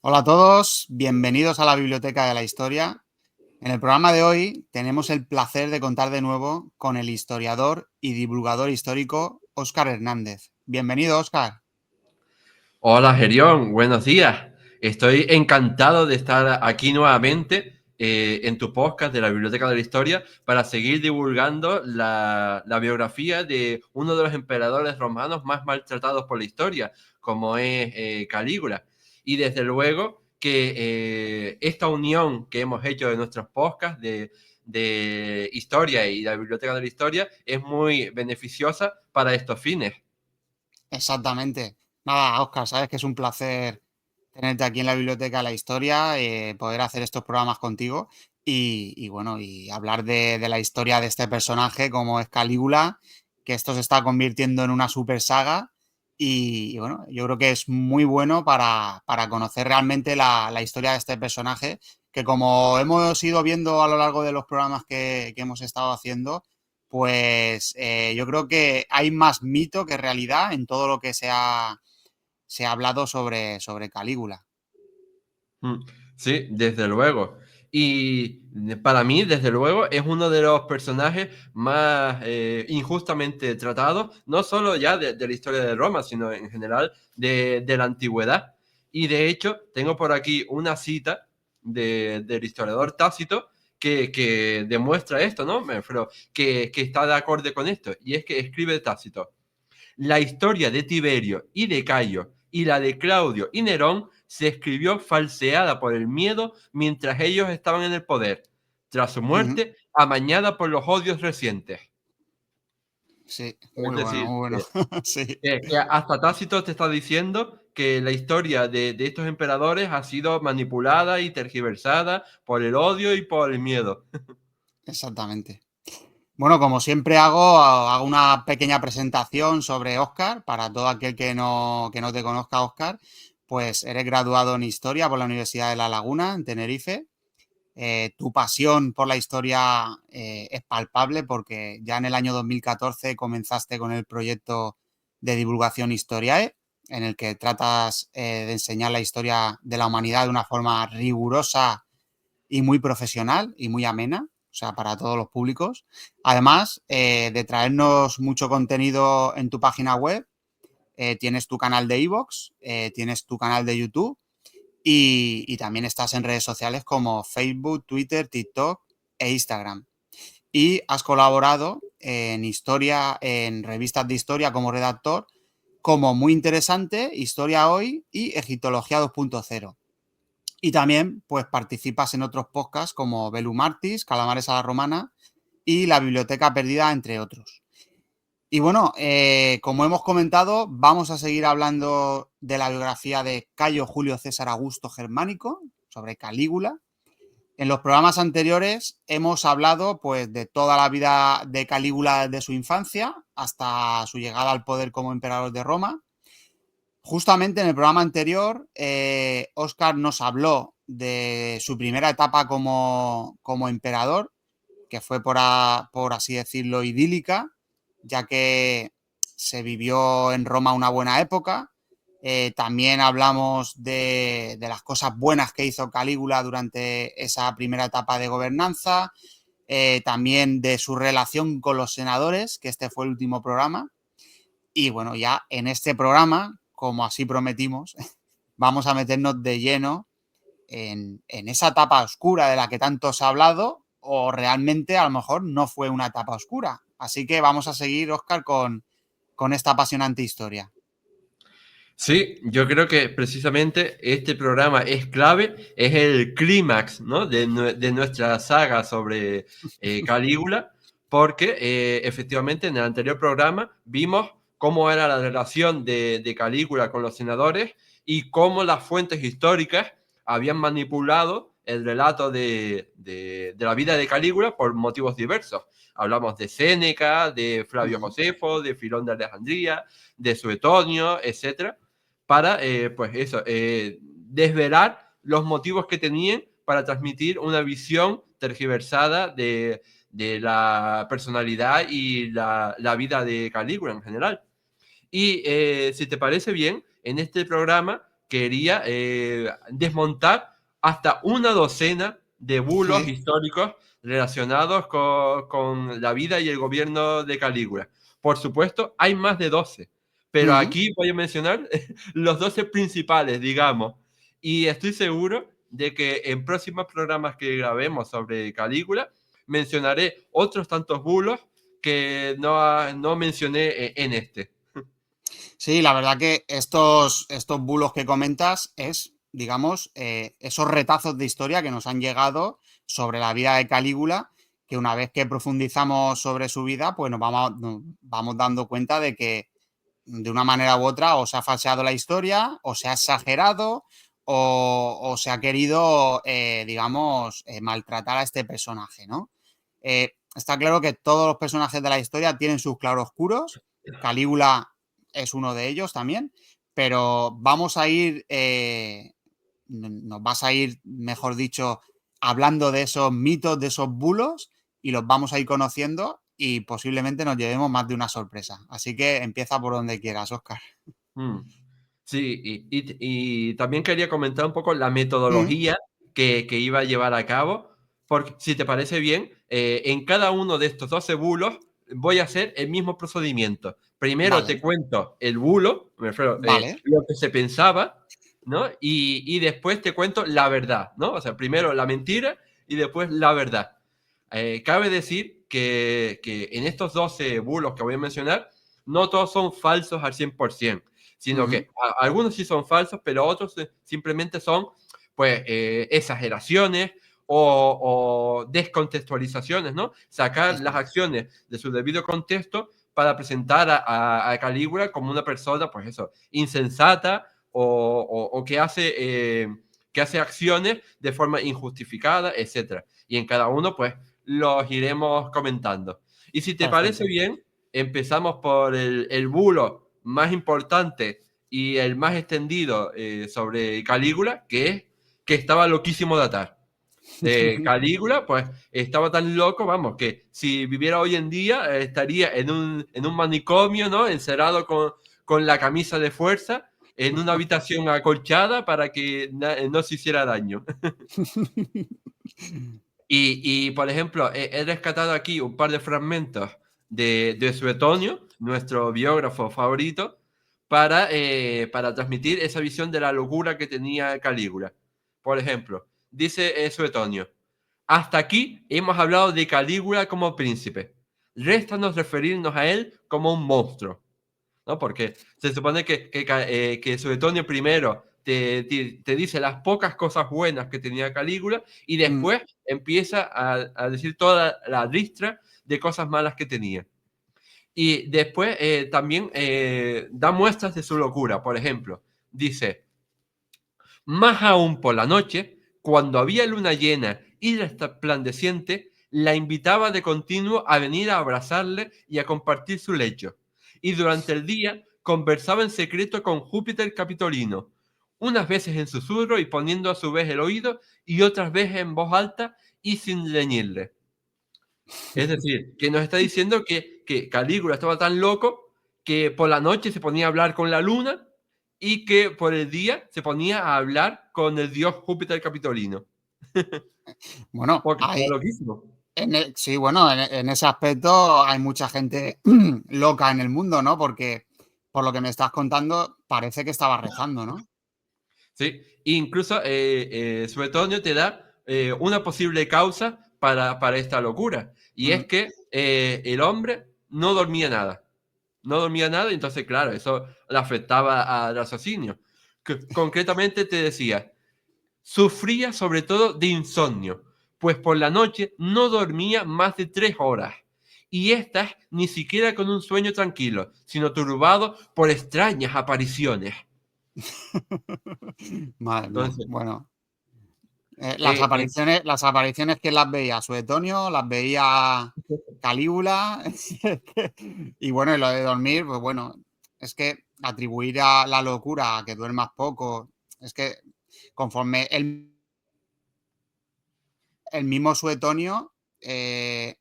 Hola a todos, bienvenidos a la Biblioteca de la Historia. En el programa de hoy tenemos el placer de contar de nuevo con el historiador y divulgador histórico Óscar Hernández. Bienvenido, Óscar. Hola Gerión, buenos días. Estoy encantado de estar aquí nuevamente en tu podcast de la Biblioteca de la Historia para seguir divulgando la biografía de uno de los emperadores romanos más maltratados por la historia, como es Calígula. Y desde luego que esta unión que hemos hecho de nuestros podcasts de historia y la Biblioteca de la Historia es muy beneficiosa para estos fines. Exactamente. Nada, Óscar, sabes que es un placer tenerte aquí en la Biblioteca de la Historia, poder hacer estos programas contigo y hablar de la historia de este personaje como es Calígula, que esto se está convirtiendo en una super saga y yo creo que es muy bueno para conocer realmente la historia de este personaje, que como hemos ido viendo a lo largo de los programas que hemos estado haciendo, pues yo creo que hay más mito que realidad en todo lo que se ha hablado sobre Calígula. Mm, Sí, desde luego. Y para mí, desde luego, es uno de los personajes más injustamente tratados, no solo ya de la historia de Roma, sino en general de la antigüedad. Y de hecho, tengo por aquí una cita del historiador Tácito que demuestra esto, ¿no? Me refiero, que está de acuerdo con esto. Y es que escribe Tácito: la historia de Tiberio y de Cayo y la de Claudio y Nerón se escribió falseada por el miedo mientras ellos estaban en el poder. Tras su Ujú. muerte, amañada por los odios recientes. Sí, Es muy bueno, decir, muy bueno. Sí, que hasta Tácito te está diciendo que la historia de estos emperadores ha sido manipulada y tergiversada por el odio y por el miedo. exactamente. Bueno, como siempre hago una pequeña presentación sobre Óscar, para todo aquel que no te conozca, Óscar. Pues eres graduado en Historia por la Universidad de La Laguna, en Tenerife. Tu pasión por la historia es palpable porque ya en el año 2014 comenzaste con el proyecto de divulgación Historiae, en el que tratas de enseñar la historia de la humanidad de una forma rigurosa y muy profesional y muy amena, o sea, para todos los públicos. Además de traernos mucho contenido en tu página web, tienes tu canal de iVoox, tienes tu canal de YouTube y también estás en redes sociales como Facebook, Twitter, TikTok e Instagram. Y has colaborado en historia, en revistas de historia como redactor, como Muy Interesante, Historia Hoy y Egiptología 2.0. Y también pues participas en otros podcasts como Belumartis, Calamares a la Romana y La Biblioteca Perdida, entre otros. Y bueno, como hemos comentado, vamos a seguir hablando de la biografía de Cayo Julio César Augusto Germánico, sobre Calígula. En los programas anteriores hemos hablado pues de toda la vida de Calígula desde su infancia hasta su llegada al poder como emperador de Roma. Justamente en el programa anterior, Óscar nos habló de su primera etapa como emperador, que fue por así decirlo idílica, ya que se vivió en Roma una buena época. También hablamos de las cosas buenas que hizo Calígula durante esa primera etapa de gobernanza, también de su relación con los senadores, que este fue el último programa. Y bueno, ya en este programa, como así prometimos, vamos a meternos de lleno en esa etapa oscura de la que tanto se ha hablado, o realmente a lo mejor no fue una etapa oscura. Así que vamos a seguir, Óscar, con esta apasionante historia. Sí, yo creo que precisamente este programa es clave, es el clímax, ¿no? de nuestra saga sobre Calígula, porque efectivamente en el anterior programa vimos cómo era la relación de Calígula con los senadores y cómo las fuentes históricas habían manipulado el relato de la vida de Calígula por motivos diversos. Hablamos de Séneca, de Flavio Uh-huh. Josefo, de Filón de Alejandría, de Suetonio, etcétera, para, pues eso, desvelar los motivos que tenían para transmitir una visión tergiversada de la personalidad y la vida de Calígula en general. Y si te parece bien, en este programa quería desmontar hasta una docena de bulos Sí. históricos relacionados con la vida y el gobierno de Calígula. Por supuesto, hay más de 12, pero Mm. aquí voy a mencionar los 12 principales, digamos. Y estoy seguro de que en próximos programas que grabemos sobre Calígula, mencionaré otros tantos bulos que no mencioné en este. Sí, la verdad que estos bulos que comentas es, digamos, esos retazos de historia que nos han llegado sobre la vida de Calígula, que una vez que profundizamos sobre su vida, pues nos vamos dando cuenta de que de una manera u otra o se ha falseado la historia, o se ha exagerado, o se ha querido, digamos, maltratar a este personaje, ¿no? Está claro que todos los personajes de la historia tienen sus claroscuros. Calígula es uno de ellos también, pero vamos a ir, nos vas a ir, mejor dicho, hablando de esos mitos, de esos bulos, y los vamos a ir conociendo y posiblemente nos llevemos más de una sorpresa. Así que empieza por donde quieras, Óscar. Mm. Sí, y también quería comentar un poco la Mm, metodología que iba a llevar a cabo, porque si te parece bien, en cada uno de estos 12 bulos voy a hacer el mismo procedimiento. Primero te vale, cuento el bulo, me refiero, vale, lo que se pensaba, ¿no? Y después te cuento la verdad, ¿no? O sea, primero la mentira y después la verdad. Cabe decir que en estos 12 bulos que voy a mencionar, no todos son falsos al 100%, sino ujú, que algunos sí son falsos, pero otros simplemente son, pues, exageraciones o descontextualizaciones, ¿no? Sacar eso las es, acciones de su debido contexto para presentar a Calígula como una persona, pues eso, insensata o que hace acciones de forma injustificada, etcétera. Y en cada uno, pues, los iremos comentando. Y si te parece perfecto. bien, empezamos por el bulo más importante y el más extendido sobre Calígula, que es que estaba loquísimo de atar. Calígula, pues estaba tan loco, vamos, que si viviera hoy en día estaría en un manicomio, ¿no? Encerrado con la camisa de fuerza en una habitación acolchada para que no se hiciera daño. Por ejemplo, he rescatado aquí un par de fragmentos de Suetonio, nuestro biógrafo favorito, para transmitir esa visión de la locura que tenía Calígula. Por ejemplo, dice Suetonio, hasta aquí hemos hablado de Calígula como príncipe. Réstanos referirnos a él como un monstruo, ¿no? Porque se supone que Suetonio primero te dice las pocas cosas buenas que tenía Calígula y Mm, después empieza a decir toda la lista de cosas malas que tenía. Y después también da muestras de su locura. Por ejemplo, dice, más aún por la noche, cuando había luna llena y resplandeciente, la invitaba de continuo a venir a abrazarle y a compartir su lecho. Y durante el día conversaba en secreto con Júpiter Capitolino, unas veces en susurro y poniendo a su vez el oído, y otras veces en voz alta y sin reñirle. Es decir, que nos está diciendo que Calígula estaba tan loco que por la noche se ponía a hablar con la luna y que por el día se ponía a hablar con el dios Júpiter Capitolino. bueno, Porque estaba hay, loquísimo. sí, bueno, en ese aspecto hay mucha gente loca en el mundo, ¿no? Porque por lo que me estás contando, parece que estaba rezando, ¿no? ¿Sí? Incluso Suetonio te da una posible causa para esta locura. Y es Mm, que el hombre no dormía nada. No dormía nada, y entonces, claro, eso le afectaba al raciocinio. Concretamente te decía, sufría sobre todo de insomnio, pues por la noche no dormía más de 3 horas. Y estas ni siquiera con un sueño tranquilo, sino turbado por extrañas apariciones. Madre mía. Entonces, Bueno, eh, eh, las apariciones que las veía Suetonio, las veía Calígula, y bueno, y lo de dormir, pues bueno, es que atribuir a la locura a que duermas poco, es que conforme el mismo Suetonio se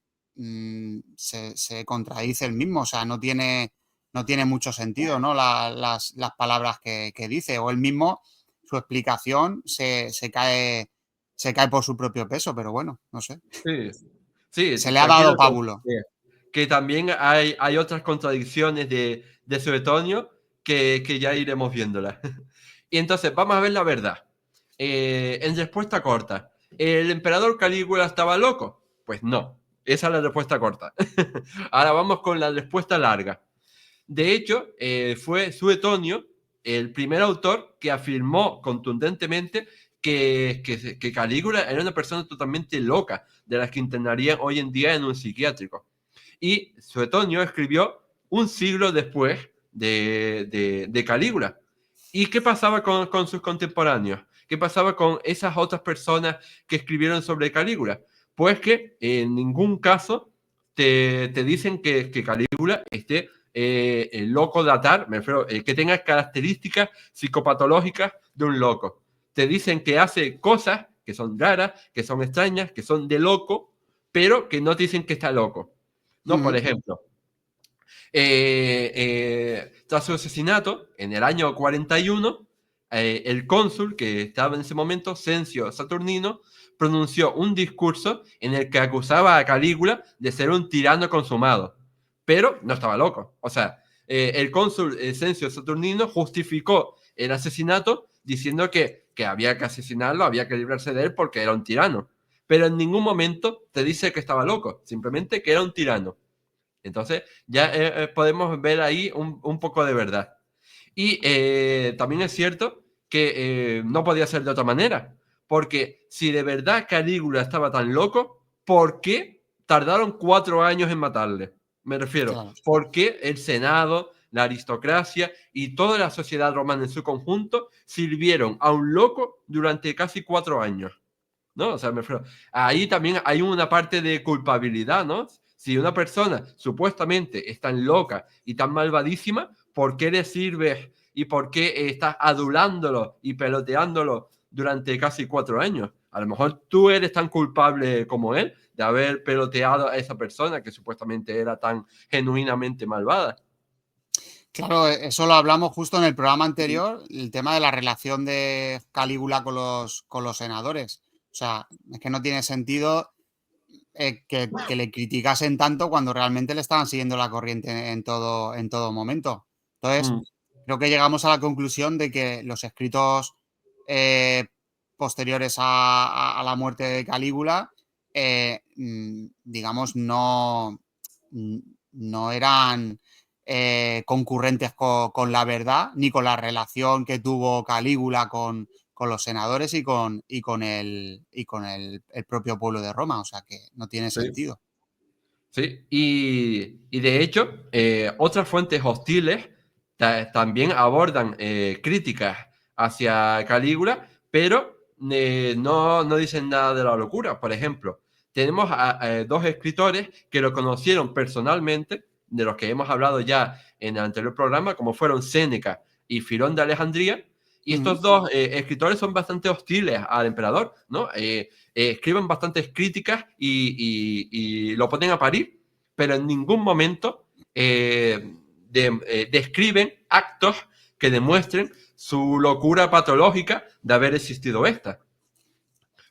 contradice el mismo, o sea, no tiene mucho sentido, ¿no? Las palabras que dice, o él mismo su explicación se cae por su propio peso, pero bueno, no sé. Sí, sí, Se le ha dado tranquilo pábulo. que también hay otras contradicciones de Suetonio que ya iremos viéndolas. Y entonces, vamos a ver la verdad. En respuesta corta, ¿el emperador Calígula estaba loco? Pues no, esa es la respuesta corta. Ahora vamos con la respuesta larga. De hecho, fue Suetonio el primer autor que afirmó contundentemente que Calígula era una persona totalmente loca, de las que internarían hoy en día en un psiquiátrico. Y Suetonio escribió un siglo después de Calígula. ¿Y qué pasaba con sus contemporáneos? ¿Qué pasaba con esas otras personas que escribieron sobre Calígula? Pues que en ningún caso te dicen que Calígula esté loco de atar, me refiero, que tenga características psicopatológicas de un loco. Te dicen que hace cosas que son raras, que son extrañas, que son de loco, pero que no te dicen que está loco. ¿No? Por ejemplo, tras su asesinato, en el año 41, el cónsul que estaba en ese momento, Cencio Saturnino, pronunció un discurso en el que acusaba a Calígula de ser un tirano consumado, pero no estaba loco. O sea, el cónsul Cencio Saturnino justificó el asesinato diciendo que había que asesinarlo, había que librarse de él porque era un tirano. Pero en ningún momento te dice que estaba loco, simplemente que era un tirano. Entonces, ya podemos ver ahí un poco de verdad. Y también es cierto que no podía ser de otra manera, porque si de verdad Calígula estaba tan loco, ¿por qué tardaron 4 años en matarle? Me refiero, Claro. ¿por qué el Senado, la aristocracia y toda la sociedad romana en su conjunto sirvieron a un loco durante casi 4 años? ¿No? O sea, me refiero, ahí también hay una parte de culpabilidad, ¿no? Si una persona supuestamente es tan loca y tan malvadísima, ¿por qué le sirves y por qué estás adulándolo y peloteándolo durante casi 4 años? A lo mejor tú eres tan culpable como él de haber peloteado a esa persona que supuestamente era tan genuinamente malvada. Claro, eso lo hablamos justo en el programa anterior, el tema de la relación de Calígula con los senadores. O sea, es que no tiene sentido que le criticasen tanto cuando realmente le estaban siguiendo la corriente en todo momento. Entonces, Mm, creo que llegamos a la conclusión de que los escritos eh, posteriores a la muerte de Calígula, digamos, mm, no eran concurrentes con la verdad, ni con la relación que tuvo Calígula con los senadores y con el propio pueblo de Roma. O sea que no tiene sí. sentido. Sí, y de hecho, otras fuentes hostiles también abordan críticas hacia Calígula, pero no dicen nada de la locura. Por ejemplo, tenemos a dos escritores que lo conocieron personalmente, de los que hemos hablado ya en el anterior programa, como fueron Séneca y Filón de Alejandría, y Mm, estos dos escritores son bastante hostiles al emperador, ¿no? Escriben bastantes críticas y lo ponen a parir, pero en ningún momento describen actos que demuestren su locura patológica de haber existido esta.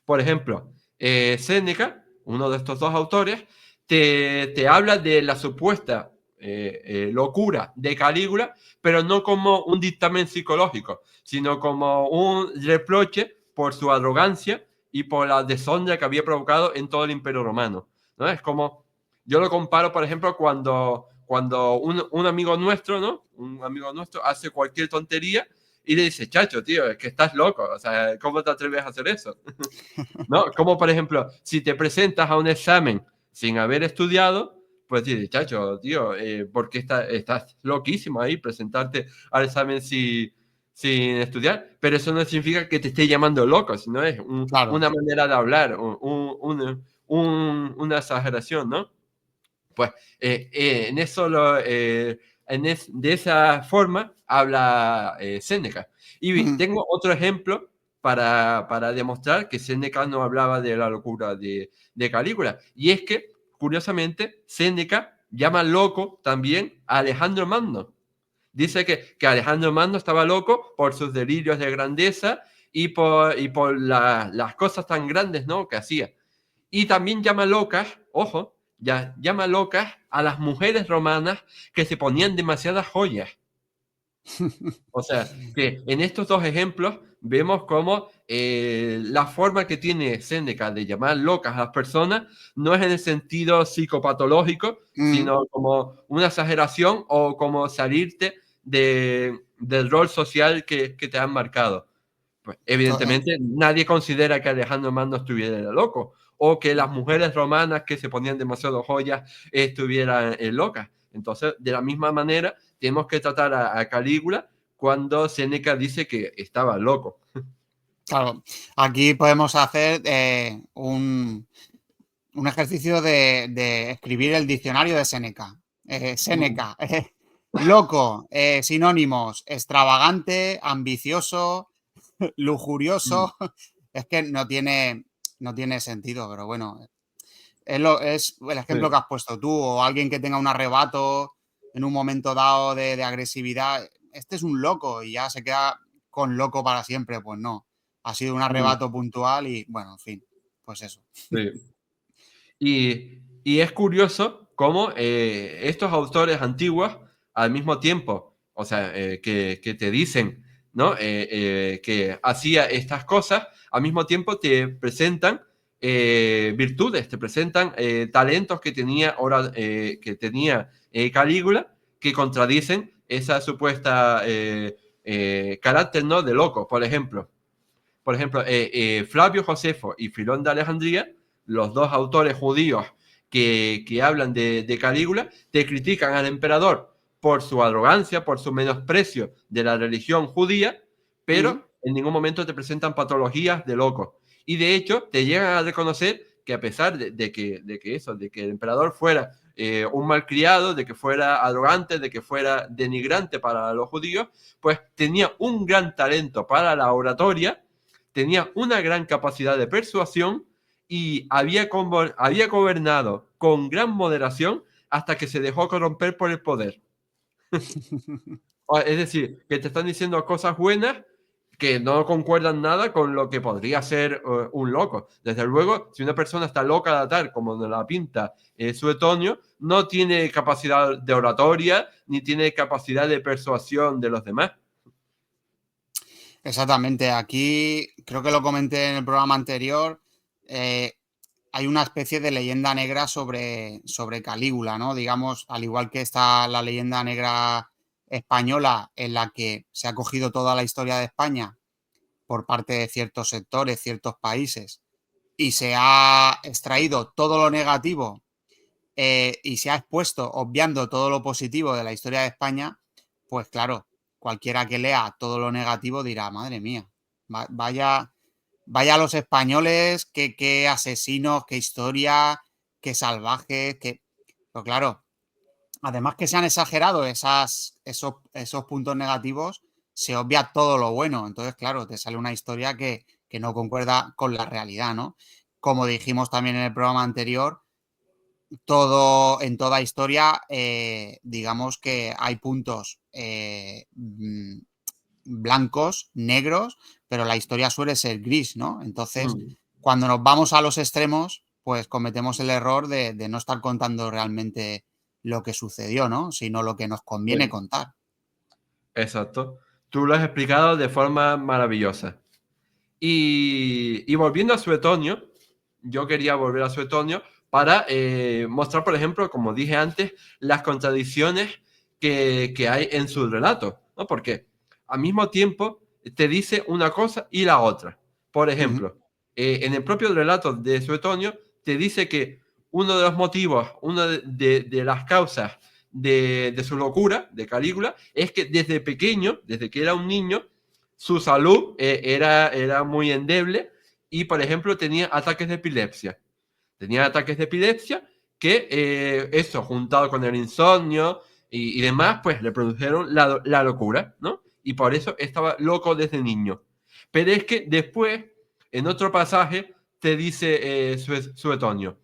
Por ejemplo, Séneca, uno de estos dos autores, te habla de la supuesta locura de Calígula, pero no como un dictamen psicológico, sino como un reproche por su arrogancia y por la deshonra que había provocado en todo el Imperio Romano, ¿no? Es como, yo lo comparo, por ejemplo, cuando un amigo nuestro, ¿no? Un amigo nuestro hace cualquier tontería y le dice, chacho, tío, es que estás loco, o sea, ¿cómo te atreves a hacer eso? ¿No? Como por ejemplo, si te presentas a un examen sin haber estudiado, pues dices, chacho, tío, ¿por qué estás loquísimo ahí presentarte al examen sin estudiar? Pero eso no significa que te esté llamando loco, sino es claro. una manera de hablar, una exageración, ¿no? Pues en eso de esa forma habla Séneca. Y Mm, tengo otro ejemplo para demostrar que Séneca no hablaba de la locura de Calígula. Y es que, curiosamente, Séneca llama loco también a Alejandro Magno. Dice que Alejandro Magno estaba loco por sus delirios de grandeza y por las cosas tan grandes, ¿no?, que hacía. Y también llama locas, ojo, ya llama locas a las mujeres romanas que se ponían demasiadas joyas. O sea, que en estos dos ejemplos vemos cómo la forma que tiene Séneca de llamar locas a las personas no es en el sentido psicopatológico, Mm, sino como una exageración o como salirte del rol social que te han marcado. Pues, to- eh, evidentemente, nadie considera que Alejandro Magno estuviera loco o que las mujeres romanas que se ponían demasiado joyas estuvieran locas. Entonces, de la misma manera, tenemos que tratar a Calígula cuando Séneca dice que estaba loco. claro, aquí podemos hacer un ejercicio de escribir el diccionario de Séneca. Mm, Séneca, loco, sinónimos, extravagante, ambicioso, mm, lujurioso. Es que no tiene sentido, pero bueno, es el ejemplo que sí, has puesto tú, o alguien que tenga un arrebato en un momento dado de agresividad. Este es un loco y ya se queda con loco para siempre. Pues no, ha sido un mm, arrebato puntual y bueno, en fin, pues eso. sí. Y es curioso cómo estos autores antiguos, al mismo tiempo, o sea, que te dicen, ¿no?, que hacía estas cosas, al mismo tiempo te presentan virtudes, te presentan talentos que tenía Calígula, que contradicen esa supuesta carácter, ¿no?, de loco. Por ejemplo, Flavio Josefo y Filón de Alejandría, los dos autores judíos que hablan de Calígula, te critican al emperador por su arrogancia, por su menosprecio de la religión judía, Mm. pero en ningún momento te presentan patologías de loco. Y de hecho, te llegan a reconocer que a pesar de que el emperador fuera un malcriado, de que fuera arrogante, de que fuera denigrante para los judíos, pues tenía un gran talento para la oratoria, tenía una gran capacidad de persuasión y había gobernado con gran moderación hasta que se dejó corromper por el poder. Es decir, que te están diciendo cosas buenas que no concuerdan nada con lo que podría ser un loco. Desde luego, si una persona está loca de tal como nos la pinta Suetonio, no tiene capacidad de oratoria ni tiene capacidad de persuasión de los demás. Exactamente. Aquí creo que lo comenté en el programa anterior. eh, Hay una especie de leyenda negra sobre Calígula, ¿no? Digamos, al igual que está la leyenda negra española, en la que se ha cogido toda la historia de España por parte de ciertos sectores, ciertos países, y se ha extraído todo lo negativo y se ha expuesto obviando todo lo positivo de la historia de España, pues claro, cualquiera que lea todo lo negativo dirá, madre mía, vaya, vaya los españoles, qué asesinos, qué historia, qué salvajes, qué... Pero claro, además que se han exagerado esos puntos negativos, se obvia todo lo bueno. Entonces, claro, te sale una historia que no concuerda con la realidad, ¿no? Como dijimos también en el programa anterior, en toda historia, digamos que hay puntos blancos, negros, pero la historia suele ser gris, ¿no? Entonces, Mm, cuando nos vamos a los extremos, pues cometemos el error de no estar contando realmente lo que sucedió, ¿no? Sino lo que nos conviene sí, contar. exacto. Tú lo has explicado de forma maravillosa. Y volviendo a Suetonio, yo quería volver a Suetonio para mostrar, por ejemplo, como dije antes, las contradicciones que hay en su relato, ¿no? Porque al mismo tiempo te dice una cosa y la otra. Por Ujú, ejemplo, en el propio relato de Suetonio te dice que uno de los motivos, una de las causas de su locura, de Calígula, es que desde pequeño, desde que era un niño, su salud era muy endeble y, por ejemplo, tenía ataques de epilepsia. Tenía ataques de epilepsia que eso, juntado con el insomnio y demás, pues le produjeron la locura, ¿no? Y por eso estaba loco desde niño. Pero es que después, en otro pasaje, te dice Suetonio,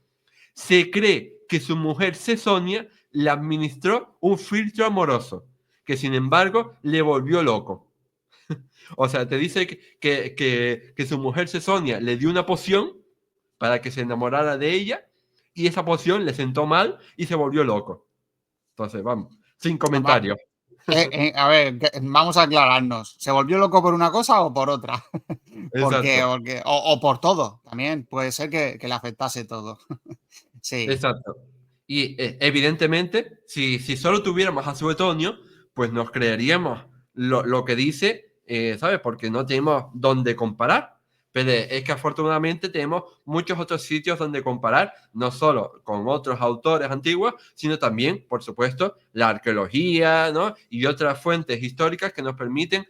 se cree que su mujer Cesonia le administró un filtro amoroso que sin embargo le volvió loco. O sea, te dice que su mujer Cesonia le dio una poción para que se enamorara de ella y esa poción le sentó mal y se volvió loco. Entonces, vamos, sin comentarios. A ver, vamos a aclararnos. ¿Se volvió loco por una cosa o por otra? Exacto, O por todo. También puede ser que le afectase todo. Sí. exacto. Y evidentemente, si solo tuviéramos a Suetonio, pues nos creeríamos lo que dice, ¿sabes? Porque no tenemos dónde comparar. Pero es que afortunadamente tenemos muchos otros sitios donde comparar, no solo con otros autores antiguos, sino también, por supuesto, la arqueología, ¿no? Y otras fuentes históricas que nos permiten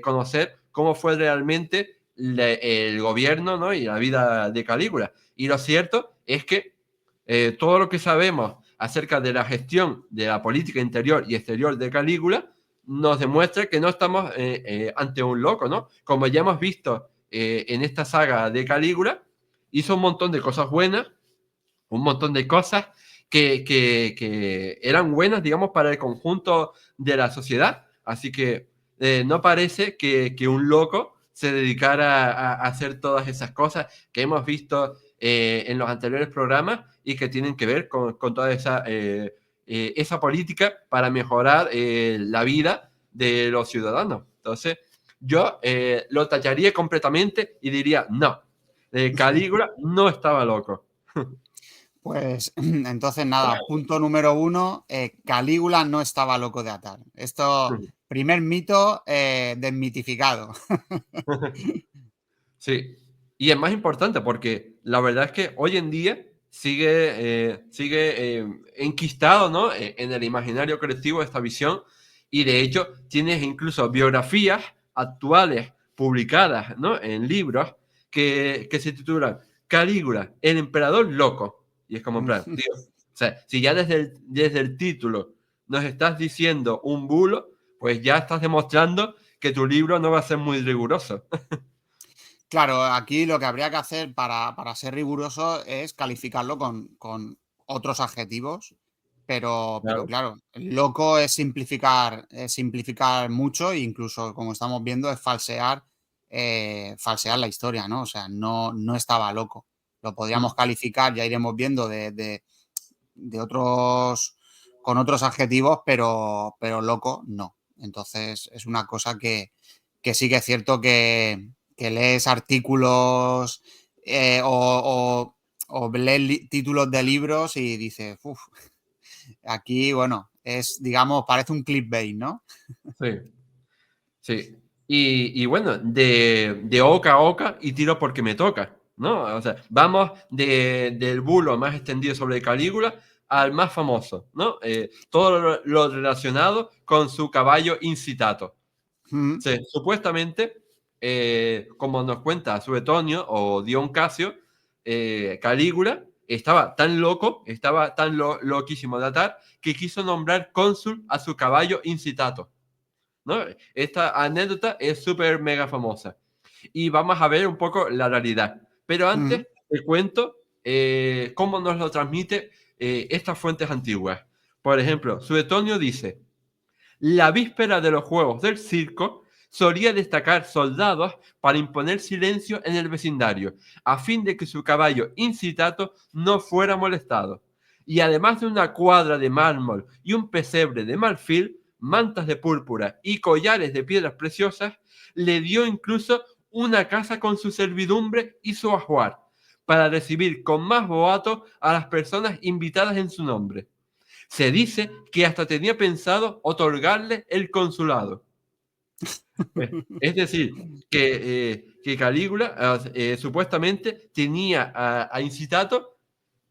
conocer cómo fue realmente el gobierno, ¿no? Y la vida de Calígula. Y lo cierto es que todo lo que sabemos acerca de la gestión de la política interior y exterior de Calígula nos demuestra que no estamos ante un loco, ¿no? Como ya hemos visto en esta saga de Calígula, hizo un montón de cosas buenas, un montón de cosas que eran buenas, digamos, para el conjunto de la sociedad. Así que no parece que un loco se dedicara a hacer todas esas cosas que hemos visto en los anteriores programas y que tienen que ver con toda esa política para mejorar la vida de los ciudadanos. Entonces, yo lo tallaría completamente y diría, no, Calígula no estaba loco. Pues entonces nada, punto número 1, Calígula no estaba loco de atar. Esto, primer mito desmitificado. Sí, y es más importante porque la verdad es que hoy en día sigue enquistado, ¿no? En el imaginario colectivo esta visión y de hecho tienes incluso biografías actuales publicadas, ¿no? En libros que se titulan Calígula, el emperador loco. Y es como en plan, tío, o sea, si ya desde el título nos estás diciendo un bulo, pues ya estás demostrando que tu libro no va a ser muy riguroso. Claro, aquí lo que habría que hacer para ser riguroso es calificarlo con otros adjetivos, pero Claro. claro, loco es simplificar mucho e incluso, como estamos viendo, es falsear la historia, ¿no? O sea, no estaba loco. Lo podríamos Mm. calificar, ya iremos viendo de otros, con otros adjetivos, pero loco no. Entonces es una cosa que sí que es cierto que lees artículos o lees títulos de libros y dices, uff, aquí, bueno, es, digamos, parece un clickbait, ¿no? Sí, sí. Y bueno, de oca a oca y tiro porque me toca, ¿no? O sea, vamos del bulo más extendido sobre Calígula al más famoso, ¿no? Todo lo relacionado con su caballo Incitato. Mm, Sí, supuestamente, como nos cuenta Suetonio o Dion Casio, Calígula estaba tan loco, estaba tan loquísimo de atar, que quiso nombrar cónsul a su caballo Incitato, ¿no? Esta anécdota es súper mega famosa. Y vamos a ver un poco la realidad. Pero mm. antes te cuento cómo nos lo transmite estas fuentes antiguas. Por ejemplo, Suetonio dice, la víspera de los juegos del circo solía destacar soldados para imponer silencio en el vecindario, a fin de que su caballo incitato no fuera molestado. Y además de una cuadra de mármol y un pesebre de marfil, mantas de púrpura y collares de piedras preciosas, le dio incluso una casa con su servidumbre y su ajuar, para recibir con más boato a las personas invitadas en su nombre. Se dice que hasta tenía pensado otorgarle el consulado. Es decir, que Calígula supuestamente tenía a Incitato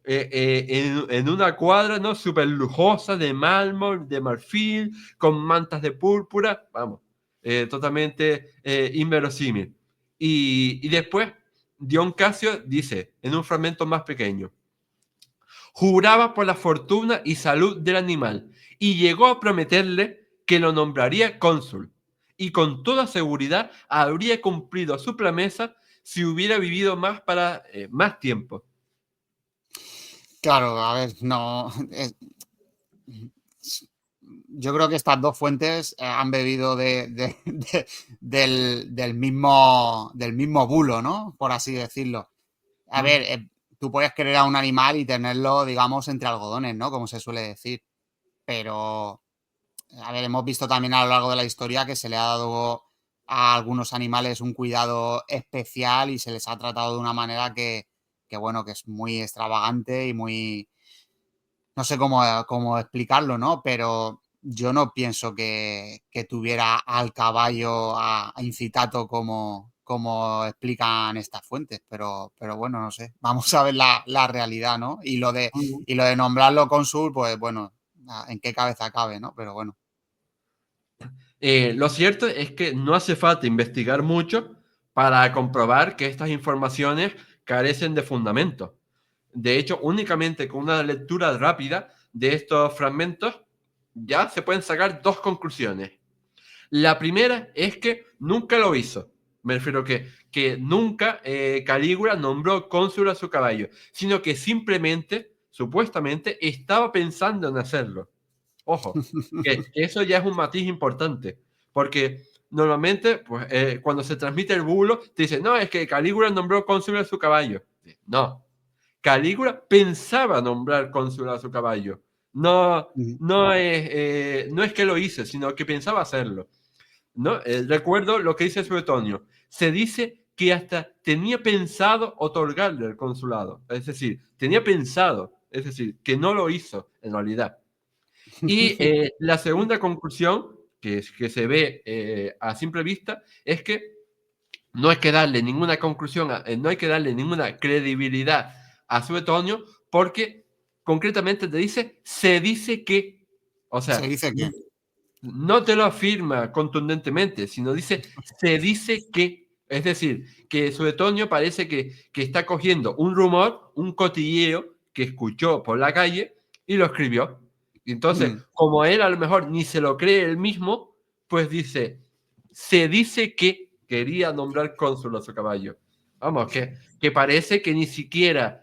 en una cuadra, ¿no? Súper lujosa de mármol, de marfil, con mantas de púrpura, vamos, totalmente inverosímil. Y después, Dion Casio dice, en un fragmento más pequeño, juraba por la fortuna y salud del animal y llegó a prometerle que lo nombraría cónsul y con toda seguridad habría cumplido su promesa si hubiera vivido más para más tiempo. Claro, a ver, no. yo creo que estas dos fuentes han bebido del mismo bulo, ¿no? Por así decirlo. A ver, Mm, tú puedes querer a un animal y tenerlo, digamos, entre algodones, ¿no? Como se suele decir. Pero, a ver, hemos visto también a lo largo de la historia que se le ha dado a algunos animales un cuidado especial y se les ha tratado de una manera que bueno, que es muy extravagante y muy, no sé cómo explicarlo, ¿no? Pero yo no pienso que tuviera al caballo a incitato como explican estas fuentes, pero bueno, no sé. Vamos a ver la realidad, ¿no? mm. Y lo de nombrarlo cónsul, pues bueno, en qué cabeza cabe, ¿no? Pero bueno. Lo cierto es que no hace falta investigar mucho para comprobar que estas informaciones carecen de fundamento. De hecho, únicamente con una lectura rápida de estos fragmentos ya se pueden sacar dos conclusiones. La primera es que nunca lo hizo. Me refiero que nunca Calígula nombró cónsul a su caballo, sino que simplemente, supuestamente, estaba pensando en hacerlo. Ojo, que eso ya es un matiz importante, porque normalmente, pues, cuando se transmite el bulo, te dice, no, es que Calígula nombró cónsul a su caballo. No, Calígula pensaba nombrar cónsul a su caballo. No, Ujú. no es que lo hice, sino que pensaba hacerlo. ¿No? Recuerdo lo que dice Suetonio. Se dice que hasta tenía pensado otorgarle el consulado. Es decir, tenía pensado, es decir, que no lo hizo en realidad. Y la segunda conclusión que se ve a simple vista es que no hay que darle ninguna conclusión, no hay que darle ninguna credibilidad a Suetonio porque concretamente te dice, se dice que, o Se sea, dice que. no te lo afirma contundentemente, sino dice, se dice que, es decir, que Suetonio parece que está cogiendo un rumor, un cotilleo que escuchó por la calle y lo escribió. Y entonces, Mm. como él a lo mejor ni se lo cree él mismo, pues dice, se dice que quería nombrar cónsul a su caballo. Vamos, que parece que ni siquiera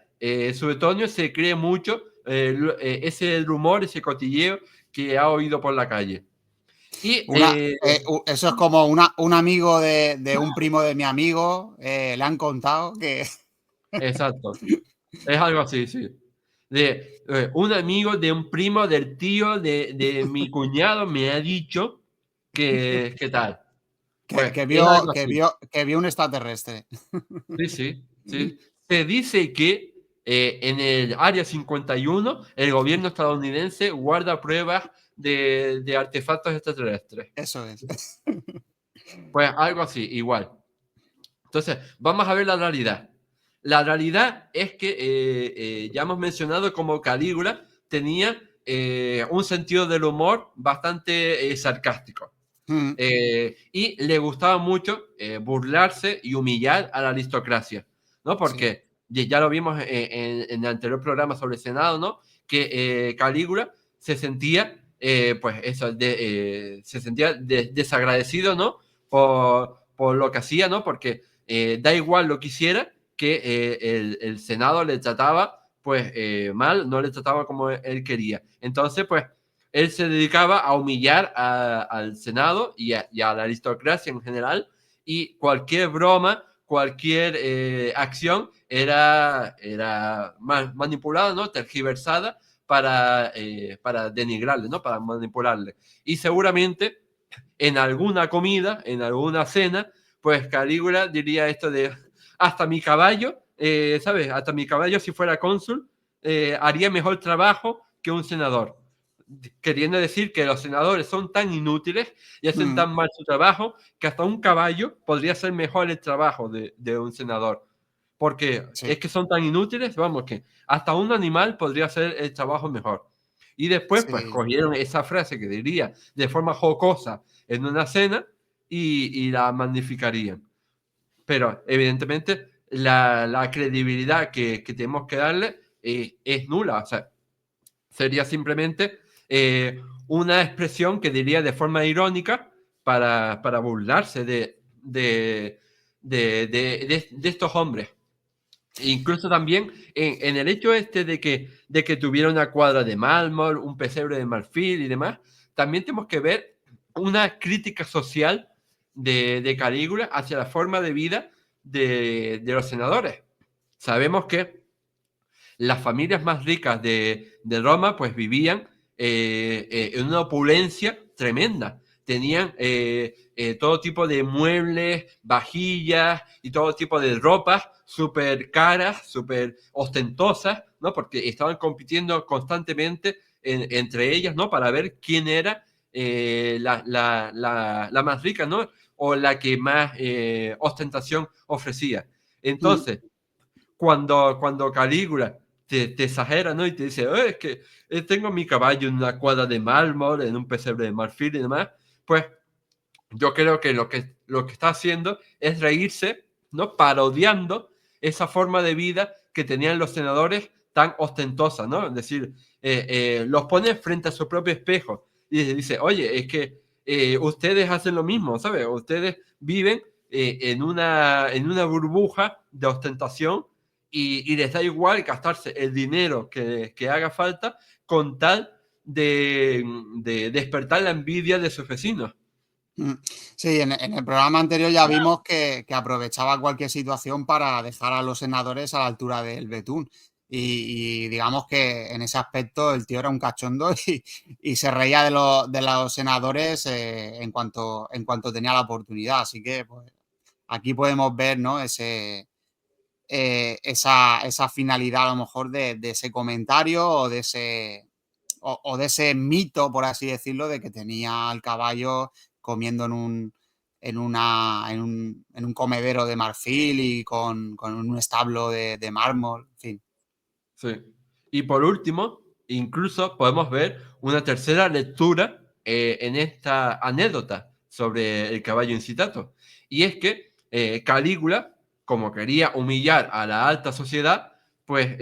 Suetonio se cree mucho ese rumor, ese cotilleo que ha oído por la calle. Y Eso es como un amigo de un primo de mi amigo, le han contado que. exacto, es algo así, sí. De un amigo de un primo del tío de mi cuñado me ha dicho que tal. Que, Pues que es vio, algo que así. vio, que vio un extraterrestre. Sí, sí, sí. Se dice que en el Área 51 el gobierno estadounidense guarda pruebas de artefactos extraterrestres. Eso es. Pues algo así, igual. Entonces, vamos a ver la realidad. La realidad es que ya hemos mencionado como Calígula tenía un sentido del humor bastante sarcástico. Mm. Y le gustaba mucho burlarse y humillar a la aristocracia, ¿no? Sí. Porque ya lo vimos en el anterior programa sobre el Senado, ¿no? Que Calígula se sentía, pues eso, se sentía desagradecido, ¿no? Por lo que hacía, ¿no? Porque da igual lo que hiciera, que el Senado le trataba, pues, mal, no le trataba como él quería. Entonces, pues, él se dedicaba a humillar al Senado y a la aristocracia en general, y cualquier broma, cualquier acción era manipulada, ¿no? Tergiversada para denigrarle, ¿no? Para manipularle. Y seguramente en alguna comida, en alguna cena, pues Calígula diría esto de, hasta mi caballo, ¿sabes? Hasta mi caballo si fuera cónsul, haría mejor trabajo que un senador, queriendo decir que los senadores son tan inútiles y hacen Mm. tan mal su trabajo que hasta un caballo podría hacer mejor el trabajo de un senador. Porque Sí. es que son tan inútiles, vamos, que hasta un animal podría hacer el trabajo mejor. Y después, pues, Sí. cogieron esa frase que diría de forma jocosa en una cena y la magnificarían. Pero, evidentemente, la credibilidad que tenemos que darle es nula. O sea, sería simplemente una expresión que diría de forma irónica para burlarse de estos hombres. Incluso también en el hecho este de que tuviera una cuadra de mármol, un pesebre de marfil y demás, también tenemos que ver una crítica social de Calígula hacia la forma de vida de los senadores. Sabemos que las familias más ricas de Roma pues vivían en una opulencia tremenda. Tenían todo tipo de muebles, vajillas y todo tipo de ropas súper caras, súper ostentosas, ¿no? Porque estaban compitiendo constantemente entre ellas, ¿no? Para ver quién era la más rica, ¿no? O la que más ostentación ofrecía. Mm, Entonces, cuando Calígula te exagera, ¿no? Y te dice, es que tengo mi caballo en una cuadra de mármol, en un pesebre de marfil y demás, pues yo creo que lo que está haciendo es reírse, ¿no? Parodiando esa forma de vida que tenían los senadores tan ostentosa, ¿no? Es decir, los pone frente a su propio espejo y dice, oye, es que ustedes hacen lo mismo, ¿sabes? Ustedes viven en una burbuja de ostentación y les da igual gastarse el dinero que haga falta con tal de despertar la envidia de sus vecinos. mm. Sí, en el programa anterior ya vimos que aprovechaba cualquier situación para dejar a los senadores a la altura del betún. Y digamos que en ese aspecto el tío era un cachondo y se reía de los senadores en cuanto tenía la oportunidad. Así que pues, aquí podemos ver, ¿no? Esa finalidad a lo mejor de ese comentario o de ese mito, por así decirlo, de que tenía al caballo comiendo en un comedero de marfil y con un establo de mármol, en fin. Sí. Y por último, incluso podemos ver una tercera lectura en esta anécdota sobre el caballo incitato. Y es que Calígula, como quería humillar a la alta sociedad, pues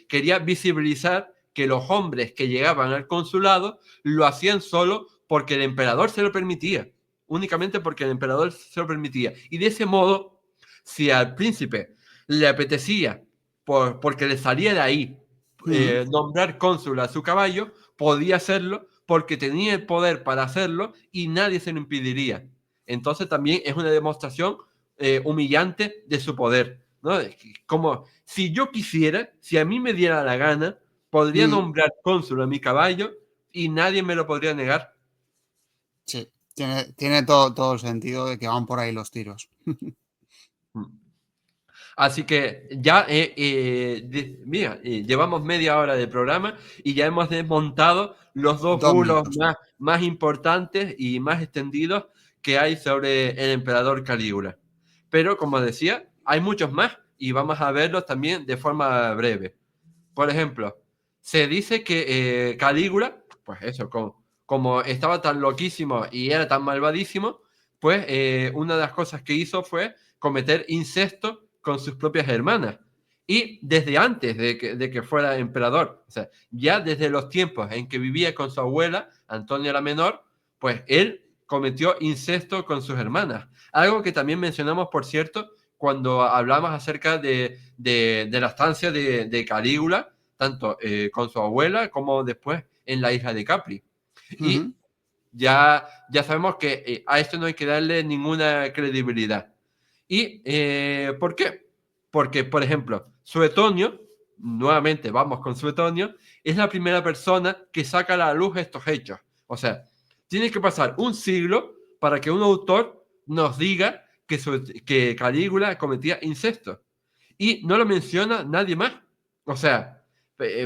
quería visibilizar que los hombres que llegaban al consulado lo hacían solo porque el emperador se lo permitía, únicamente porque el emperador se lo permitía. Y de ese modo, si al príncipe le apetecía porque le salía de ahí Mm, nombrar cónsul a su caballo, podía hacerlo porque tenía el poder para hacerlo y nadie se lo impediría. Entonces también es una demostración humillante de su poder, ¿no? Como si yo quisiera, si a mí me diera la gana, podría mm, nombrar cónsul a mi caballo y nadie me lo podría negar. sí, tiene todo el sentido de que van por ahí los tiros. Mm. Así que ya, mira, llevamos media hora de programa y ya hemos desmontado los dos Dos bulos mitos. más importantes y más extendidos que hay sobre el emperador Calígula. Pero como decía, hay muchos más y vamos a verlos también de forma breve. Por ejemplo, se dice que Calígula, pues eso, como estaba tan loquísimo y era tan malvadísimo, pues una de las cosas que hizo fue cometer incesto con sus propias hermanas. Y desde antes de que fuera emperador, o sea, ya desde los tiempos en que vivía con su abuela, Antonia la Menor, pues él cometió incesto con sus hermanas. Algo que también mencionamos, por cierto, cuando hablamos acerca de la estancia de Calígula, tanto con su abuela como después en la isla de Capri. Ujú, Y ya sabemos que a esto no hay que darle ninguna credibilidad. ¿Y por qué? Porque, por ejemplo, Suetonio, nuevamente vamos con Suetonio, es la primera persona que saca a la luz estos hechos. O sea, tiene que pasar un siglo para que un autor nos diga que Calígula cometía incesto. Y no lo menciona nadie más. O sea,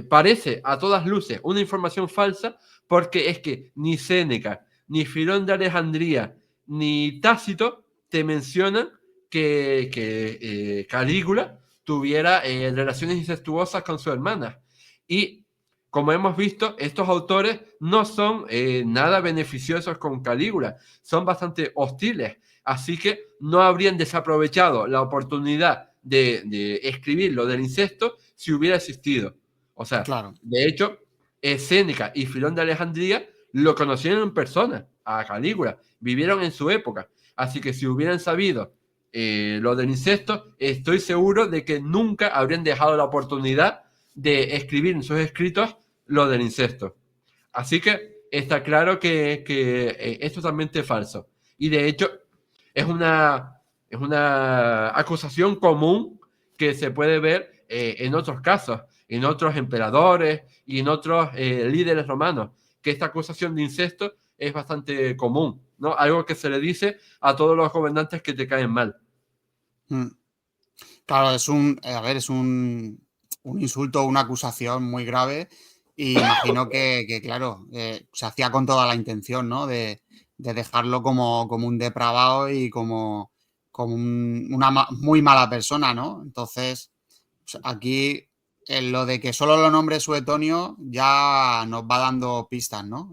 parece a todas luces una información falsa porque es que ni Séneca, ni Filón de Alejandría, ni Tácito te mencionan que Calígula tuviera relaciones incestuosas con su hermana. Y como hemos visto, estos autores no son nada beneficiosos con Calígula, son bastante hostiles. Así que no habrían desaprovechado la oportunidad de escribir lo del incesto si hubiera existido. O sea, claro. de hecho, Séneca y Filón de Alejandría lo conocieron en persona, a Calígula, vivieron en su época. Así que si hubieran sabido lo del incesto, estoy seguro de que nunca habrían dejado la oportunidad de escribir en sus escritos lo del incesto. Así que está claro que es totalmente falso. Y de hecho, es una acusación común que se puede ver en otros casos, en otros emperadores y en otros líderes romanos, que esta acusación de incesto es bastante común, ¿no? Algo que se le dice a todos los gobernantes que te caen mal. Mm. Claro, es un insulto, una acusación muy grave y imagino que, claro, se hacía con toda la intención, ¿no? De dejarlo como un depravado y como una muy mala persona, ¿no? Entonces, pues, aquí en lo de que solo lo nombre Suetonio ya nos va dando pistas, ¿no?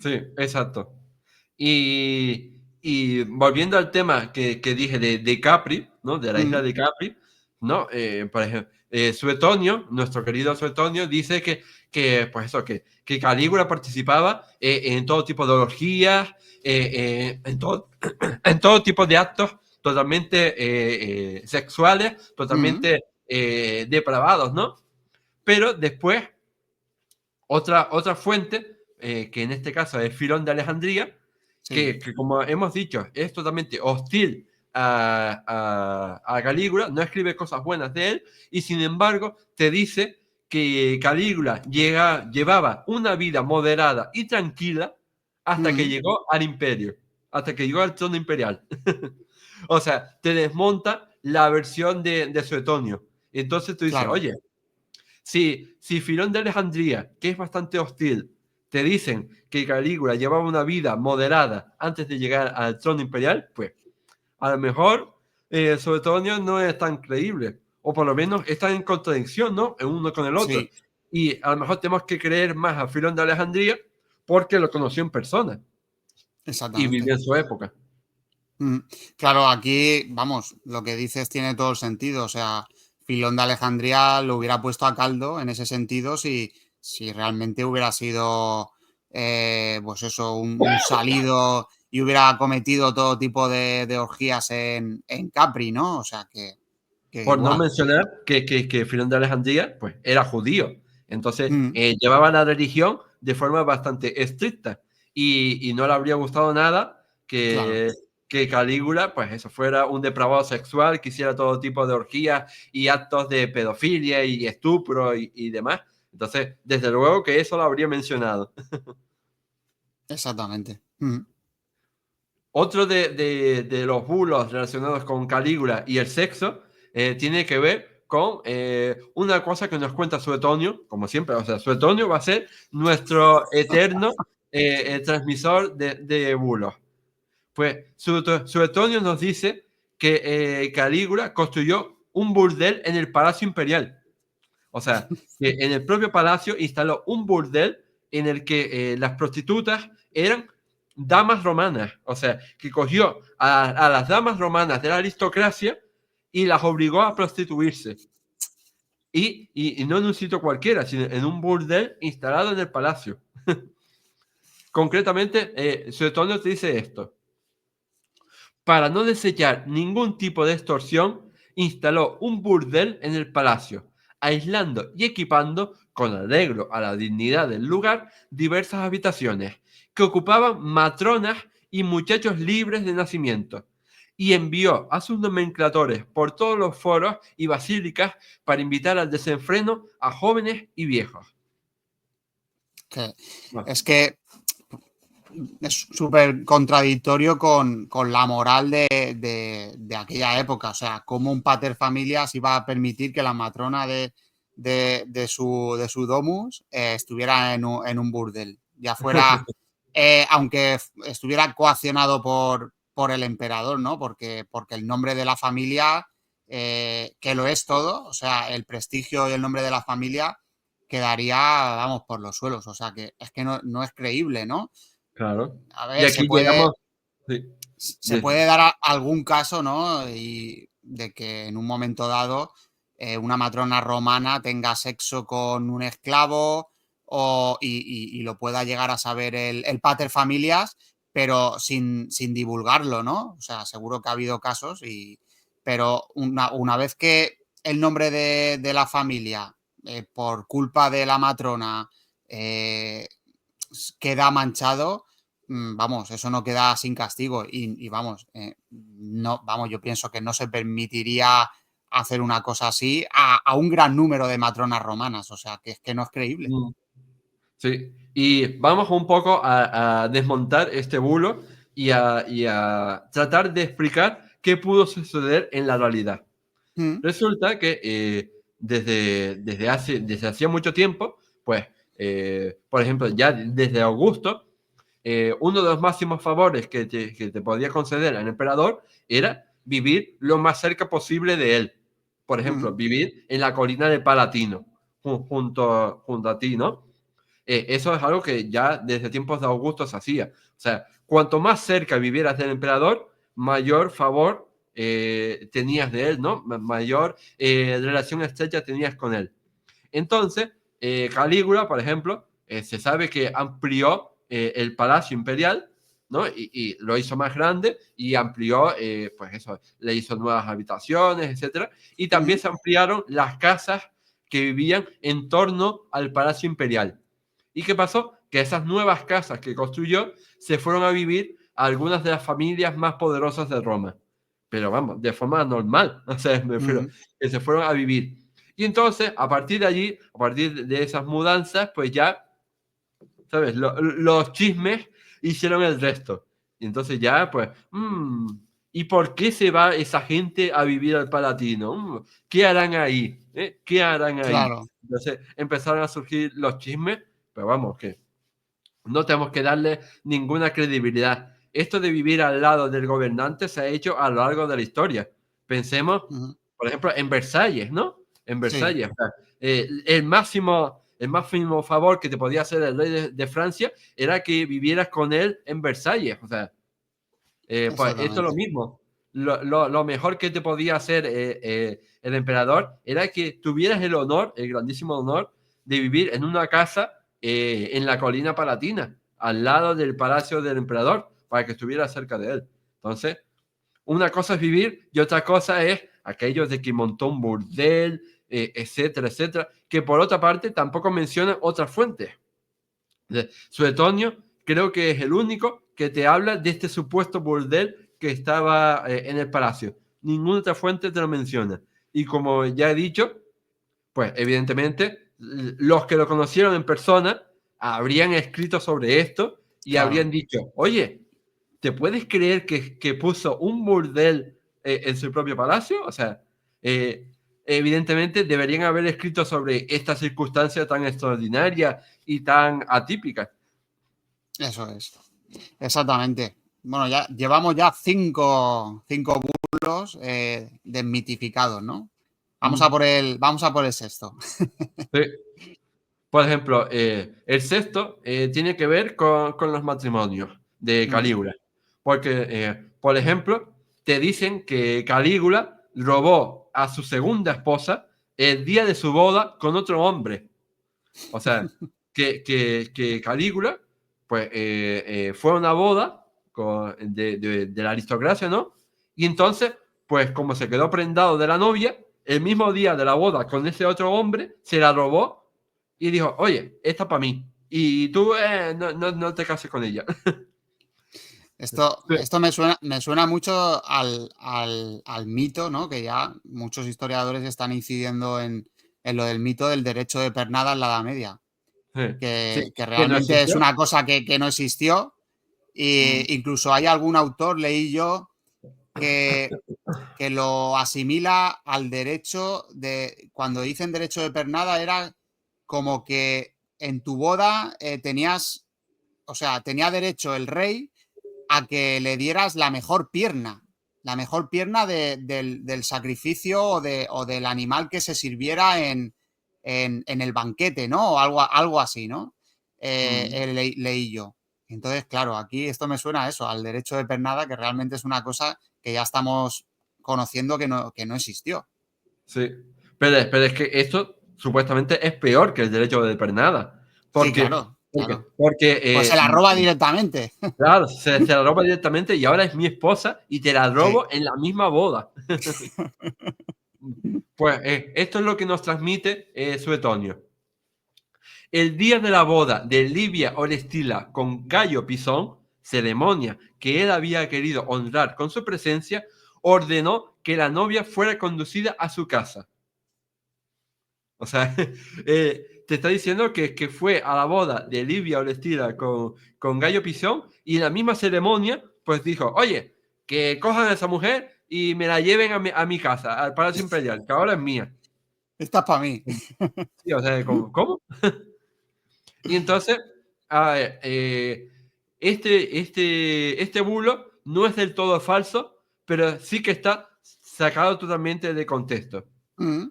Sí, exacto. Y volviendo al tema que dije de Capri, ¿no? De la isla Mm, de Capri, ¿no? Por ejemplo, Suetonio, nuestro querido Suetonio, dice pues eso, que Calígula participaba en todo tipo de orgías, en todo tipo de actos totalmente sexuales, mm, totalmente depravados, ¿no? Pero después otra fuente, que en este caso es Filón de Alejandría, sí. que como hemos dicho, es totalmente hostil a Calígula, no escribe cosas buenas de él, y sin embargo te dice que Calígula llevaba una vida moderada y tranquila hasta que Mm, llegó al imperio, hasta que llegó al trono imperial. O sea, te desmonta la versión de Suetonio. Entonces tú dices, claro. oye, si Filón de Alejandría, que es bastante hostil, te dicen que Calígula llevaba una vida moderada antes de llegar al trono imperial, pues a lo mejor Suetonio no es tan creíble, o por lo menos está en contradicción, ¿no? En uno con el otro. Sí, Y a lo mejor tenemos que creer más a Filón de Alejandría porque lo conoció en persona y vivió exactamente. en su época. Mm, claro, aquí, vamos, lo que dices tiene todo el sentido. O sea, Filón de Alejandría lo hubiera puesto a caldo en ese sentido si realmente hubiera sido, pues eso, un salido y hubiera cometido todo tipo de orgías en Capri, ¿no? O sea, que Por no igual. mencionar que Filón de Alejandría pues, era judío. Entonces, Mm, llevaba la religión de forma bastante estricta y no le habría gustado nada claro, que Calígula, pues eso, fuera un depravado sexual, que hiciera todo tipo de orgías y actos de pedofilia y estupro y demás. Entonces, desde luego que eso lo habría mencionado. exactamente. Mm, Otro de los bulos relacionados con Calígula y el sexo tiene que ver con una cosa que nos cuenta Suetonio, como siempre, o sea, Suetonio va a ser nuestro eterno transmisor de bulos. Pues Suetonio nos dice que Calígula construyó un burdel en el Palacio Imperial. O sea, que en el propio palacio instaló un burdel en el que las prostitutas eran damas romanas. O sea, que cogió a las damas romanas de la aristocracia y las obligó a prostituirse. Y no en un sitio cualquiera, sino en un burdel instalado en el palacio. Concretamente, Suetonio te dice esto. Para no desechar ningún tipo de extorsión, instaló un burdel en el palacio, aislando y equipando, con arreglo a la dignidad del lugar, diversas habitaciones, que ocupaban matronas y muchachos libres de nacimiento, y envió a sus nomenclatores por todos los foros y basílicas para invitar al desenfreno a jóvenes y viejos. que, Bueno, es que es súper contradictorio con la moral de aquella época. O sea, cómo un pater familias iba a permitir que la matrona de su domus estuviera en un burdel. Ya fuera, aunque estuviera coaccionado por el emperador, ¿no? Porque el nombre de la familia, que lo es todo, o sea, el prestigio y el nombre de la familia quedaría, vamos, por los suelos. O sea, que es que no es creíble, ¿no? claro. A Y ver, se aquí puede, llegamos. Sí, se puede dar algún caso, ¿no? Y de que en un momento dado una matrona romana tenga sexo con un esclavo y lo pueda llegar a saber el pater familias, pero sin divulgarlo, ¿no? O sea, seguro que ha habido casos, pero una vez que el nombre de la familia, por culpa de la matrona, queda manchado, vamos, eso no queda sin castigo y vamos, no, vamos, yo pienso que no se permitiría hacer una cosa así a un gran número de matronas romanas, o sea, que es que no es creíble. Sí, y vamos un poco a desmontar este bulo y a tratar de explicar qué pudo suceder en la realidad. Mm, Resulta que desde hacía mucho tiempo, pues, por ejemplo, ya desde Augusto, uno de los máximos favores que te podía conceder el emperador era vivir lo más cerca posible de él. Por ejemplo, mm, vivir en la colina de Palatino, junto a ti, ¿no? Eso es algo que ya desde tiempos de Augusto se hacía. O sea, cuanto más cerca vivieras del emperador, mayor favor tenías de él, ¿no? Mayor relación estrecha tenías con él. Entonces, Calígula, por ejemplo, se sabe que amplió el palacio imperial, ¿no? Y lo hizo más grande y amplió, pues eso, le hizo nuevas habitaciones, etcétera. Y también mm, se ampliaron las casas que vivían en torno al palacio imperial. ¿Y qué pasó? Que esas nuevas casas que construyó se fueron a vivir a algunas de las familias más poderosas de Roma. Pero vamos, de forma normal, o sea, me refiero, mm. que se fueron a vivir. Y entonces, a partir de allí, a partir de esas mudanzas, pues ya, ¿sabes? Los chismes hicieron el resto. Y entonces ya, pues, ¿y por qué se va esa gente a vivir al Palatino? ¿Qué harán ahí? ¿Qué harán ahí? Claro. Entonces empezaron a surgir los chismes, pero vamos, que no tenemos que darle ninguna credibilidad. Esto de vivir al lado del gobernante se ha hecho a lo largo de la historia. Pensemos, Ujú. por ejemplo, en Versalles, ¿no? En Sí, Versalles. O sea, el máximo favor que te podía hacer el rey de Francia era que vivieras con él en Versalles. O sea, pues esto es lo exactamente. mismo. Lo mejor que te podía hacer el emperador era que tuvieras el honor, el grandísimo honor, de vivir en una casa en la colina palatina, al lado del palacio del emperador, para que estuviera cerca de él. Entonces, una cosa es vivir y otra cosa es aquello de que montó un burdel, etcétera, etcétera, que por otra parte tampoco menciona otras fuentes. Suetonio creo que es el único que te habla de este supuesto burdel que estaba en el palacio. Ninguna otra fuente te lo menciona. Y como ya he dicho, pues evidentemente los que lo conocieron en persona habrían escrito sobre esto y Claro. habrían dicho, oye, ¿te puedes creer que puso un burdel en su propio palacio? O sea, evidentemente deberían haber escrito sobre esta circunstancia tan extraordinaria y tan atípica. Eso es. Exactamente. Bueno, ya llevamos ya cinco bulos desmitificados, ¿no? Mm, Vamos a por el sexto. sí. Por ejemplo, el sexto tiene que ver con los matrimonios de Mm, Calígula. Porque, por ejemplo, te dicen que Calígula robó a su segunda esposa el día de su boda con otro hombre. O sea, que Calígula, pues, fue a una boda de la aristocracia, ¿no? Y entonces, pues, como se quedó prendado de la novia, el mismo día de la boda con ese otro hombre, se la robó y dijo, oye, esta para mí. Y tú no te cases con ella. Sí. Esto me suena mucho al mito, ¿no? Que ya muchos historiadores están incidiendo en lo del mito del derecho de pernada en la Edad Media, Sí, que que no realmente es existió. una cosa que no existió. Mm, E incluso hay algún autor, leí yo, que, que lo asimila al derecho de, cuando dicen derecho de pernada, era como que en tu boda o sea, tenía derecho el rey a que le dieras la mejor pierna del sacrificio o del animal que se sirviera en el banquete, ¿no? O algo así, ¿no? mm. Leí yo. Entonces, claro, aquí esto me suena a eso, al derecho de pernada, que realmente es una cosa que ya estamos conociendo que no existió. Sí, pero es que esto supuestamente es peor que el derecho de pernada, Sí, porque claro. claro. Porque Pues se la roba directamente. claro, se la roba directamente y ahora es mi esposa y te la Sí. robo en la misma boda. Pues esto es lo que nos transmite Suetonio. El día de la boda de Livia Orestila con Gayo Pisón, ceremonia que él había querido honrar con su presencia, ordenó que la novia fuera conducida a su casa. O sea, te está diciendo que fue a la boda de Livia Orestila con Gayo Pisón y en la misma ceremonia, pues dijo, oye, que cojan a esa mujer y me la lleven a mi casa, al Palacio Imperial, que ahora es mía. Esta es para mí. Sí, o sea, ¿cómo? Y entonces, a ver, este bulo no es del todo falso, pero sí que está sacado totalmente de contexto. Mm,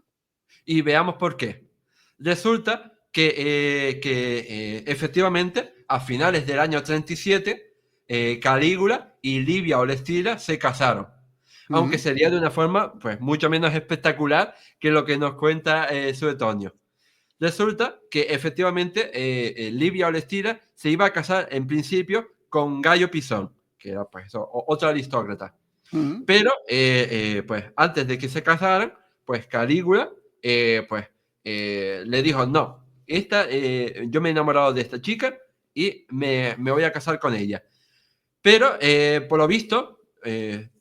Y veamos por qué. Resulta que efectivamente, a finales del año 37, Calígula y Livia Orestila se casaron. Aunque mm, sería de una forma pues, mucho menos espectacular que lo que nos cuenta Suetonio. Resulta que efectivamente Livia Orestila se iba a casar en principio con Gayo Pisón, que era pues otro aristócrata. mm. Pero pues antes de que se casaran, pues Calígula pues le dijo, no, yo me he enamorado de esta chica y me voy a casar con ella. Pero por lo visto,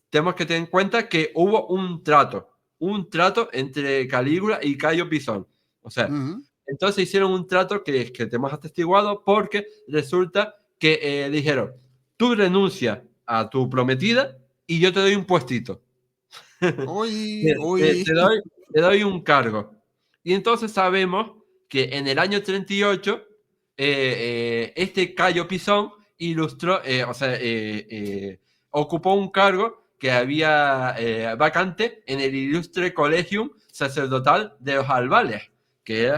tenemos que tener en cuenta que hubo un trato entre Calígula y Cayo Pisón. O sea, Mm. entonces hicieron un trato que te hemos atestiguado porque resulta que dijeron, tú renuncias a tu prometida y yo te doy un puestito. Uy, Te, te- uy. te doy, te doy un cargo. Y entonces sabemos que en el año 38, este Cayo Pisón ilustró, o sea, ocupó un cargo que había vacante en el Ilustre Collegium Sacerdotal de los Albales, que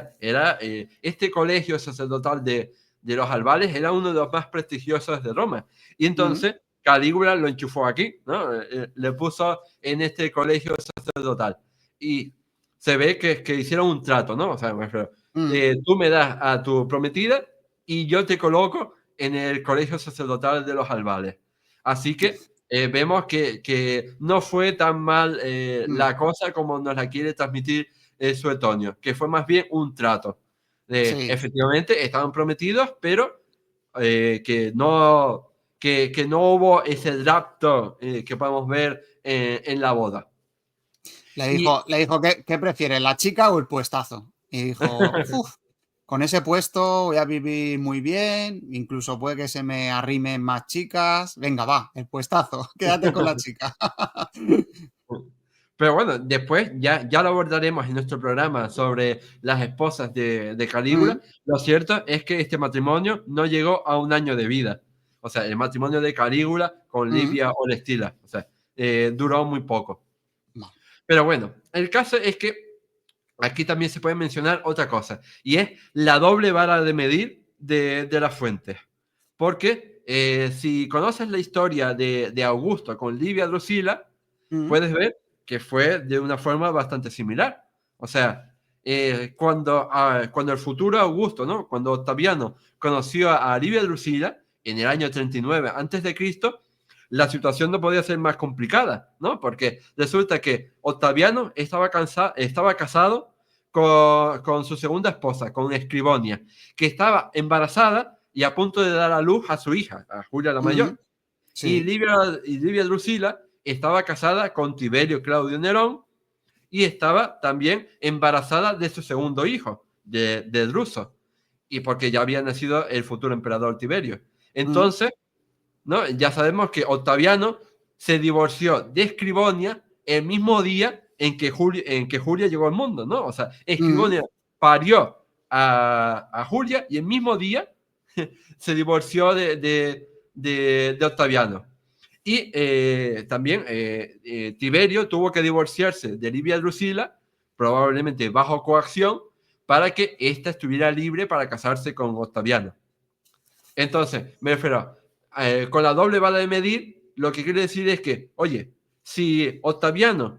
este colegio sacerdotal de los Albales era uno de los más prestigiosos de Roma. Y Mm, entonces Calígula lo enchufó aquí, ¿no? Le puso en este colegio sacerdotal. Y se ve que hicieron un trato, ¿no? O sea, me refiero, mm. tú me das a tu prometida y yo te coloco en el colegio sacerdotal de los Albales. Así que vemos que no fue tan mal Mm. la cosa como nos la quiere transmitir Suetonio, que fue más bien un trato. Sí. Efectivamente, estaban prometidos, pero que no hubo ese rapto que podemos ver en la boda. Y Le dijo, ¿qué prefieres, la chica o el puestazo? Y dijo, "Uf, con ese puesto voy a vivir muy bien, incluso puede que se me arrimen más chicas. Venga, va, el puestazo, quédate con la chica". pero bueno, después ya lo abordaremos en nuestro programa sobre las esposas de Calígula. Mm, Lo cierto es que este matrimonio no llegó a un año de vida. O sea, el matrimonio de Calígula con mm. Livia Orestila. O sea, duró muy poco. Va. Pero bueno, el caso es que aquí también se puede mencionar otra cosa, y es la doble vara de medir de las fuentes. Porque si conoces la historia de Augusto con Livia Drusila, Mm, puedes ver que fue de una forma bastante similar. O sea, cuando el futuro Augusto, ¿no? Cuando Octaviano conoció a Livia Drusila en el año 39 antes de Cristo, la situación no podía ser más complicada, ¿no? Porque resulta que Octaviano estaba casado con su segunda esposa, con Escribonia, que estaba embarazada y a punto de dar a luz a su hija, a Julia la mm. Mayor. Sí. Y Livia Drusila estaba casada con Tiberio Claudio Nerón y estaba también embarazada de su segundo hijo, de Druso, y porque ya había nacido el futuro emperador Tiberio. Mm, Entonces, ¿no? Ya sabemos que Octaviano se divorció de Escribonia el mismo día en que Julia llegó al mundo, ¿no? O sea, mm, Escribonia parió a Julia y el mismo día se divorció de Octaviano. Y también Tiberio tuvo que divorciarse de Livia Drusila, probablemente bajo coacción, para que ésta estuviera libre para casarse con Octaviano. Entonces, me refiero, con la doble vara de medir, lo que quiere decir es que, oye, si Octaviano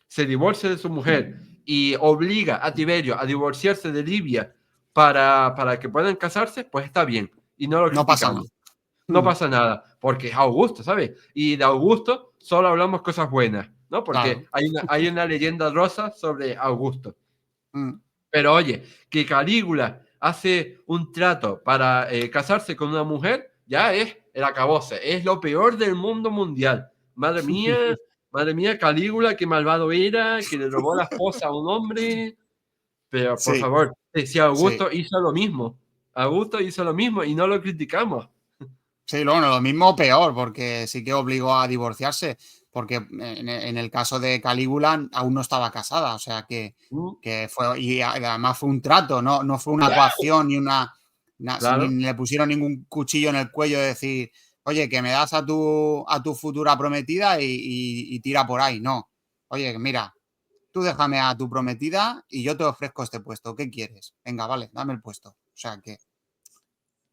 se divorcia de su mujer y obliga a Tiberio a divorciarse de Livia para que puedan casarse, pues está bien. Y no lo No pasa nada. criticamos. No pasa nada, porque es Augusto, ¿sabes? Y de Augusto solo hablamos cosas buenas, ¿no? Porque Claro. hay una leyenda rosa sobre Augusto. Mm. Pero oye, que Calígula hace un trato para casarse con una mujer, ya es el acabose, es lo peor del mundo mundial. Madre mía, Calígula, qué malvado era, que le robó la esposa a un hombre. Pero por Sí, favor, si sí. Augusto hizo lo mismo y no lo criticamos. Sí, bueno, lo mismo o peor, porque sí que obligó a divorciarse, porque en el caso de Calígula aún no estaba casada, o sea Mm, que fue, y además fue un trato, no fue una coacción ni ni claro, le pusieron ningún cuchillo en el cuello de decir, oye, que me das a tu futura prometida y tira por ahí. No, oye, mira, tú déjame a tu prometida y yo te ofrezco este puesto, ¿qué quieres? Venga, vale, dame el puesto. O sea que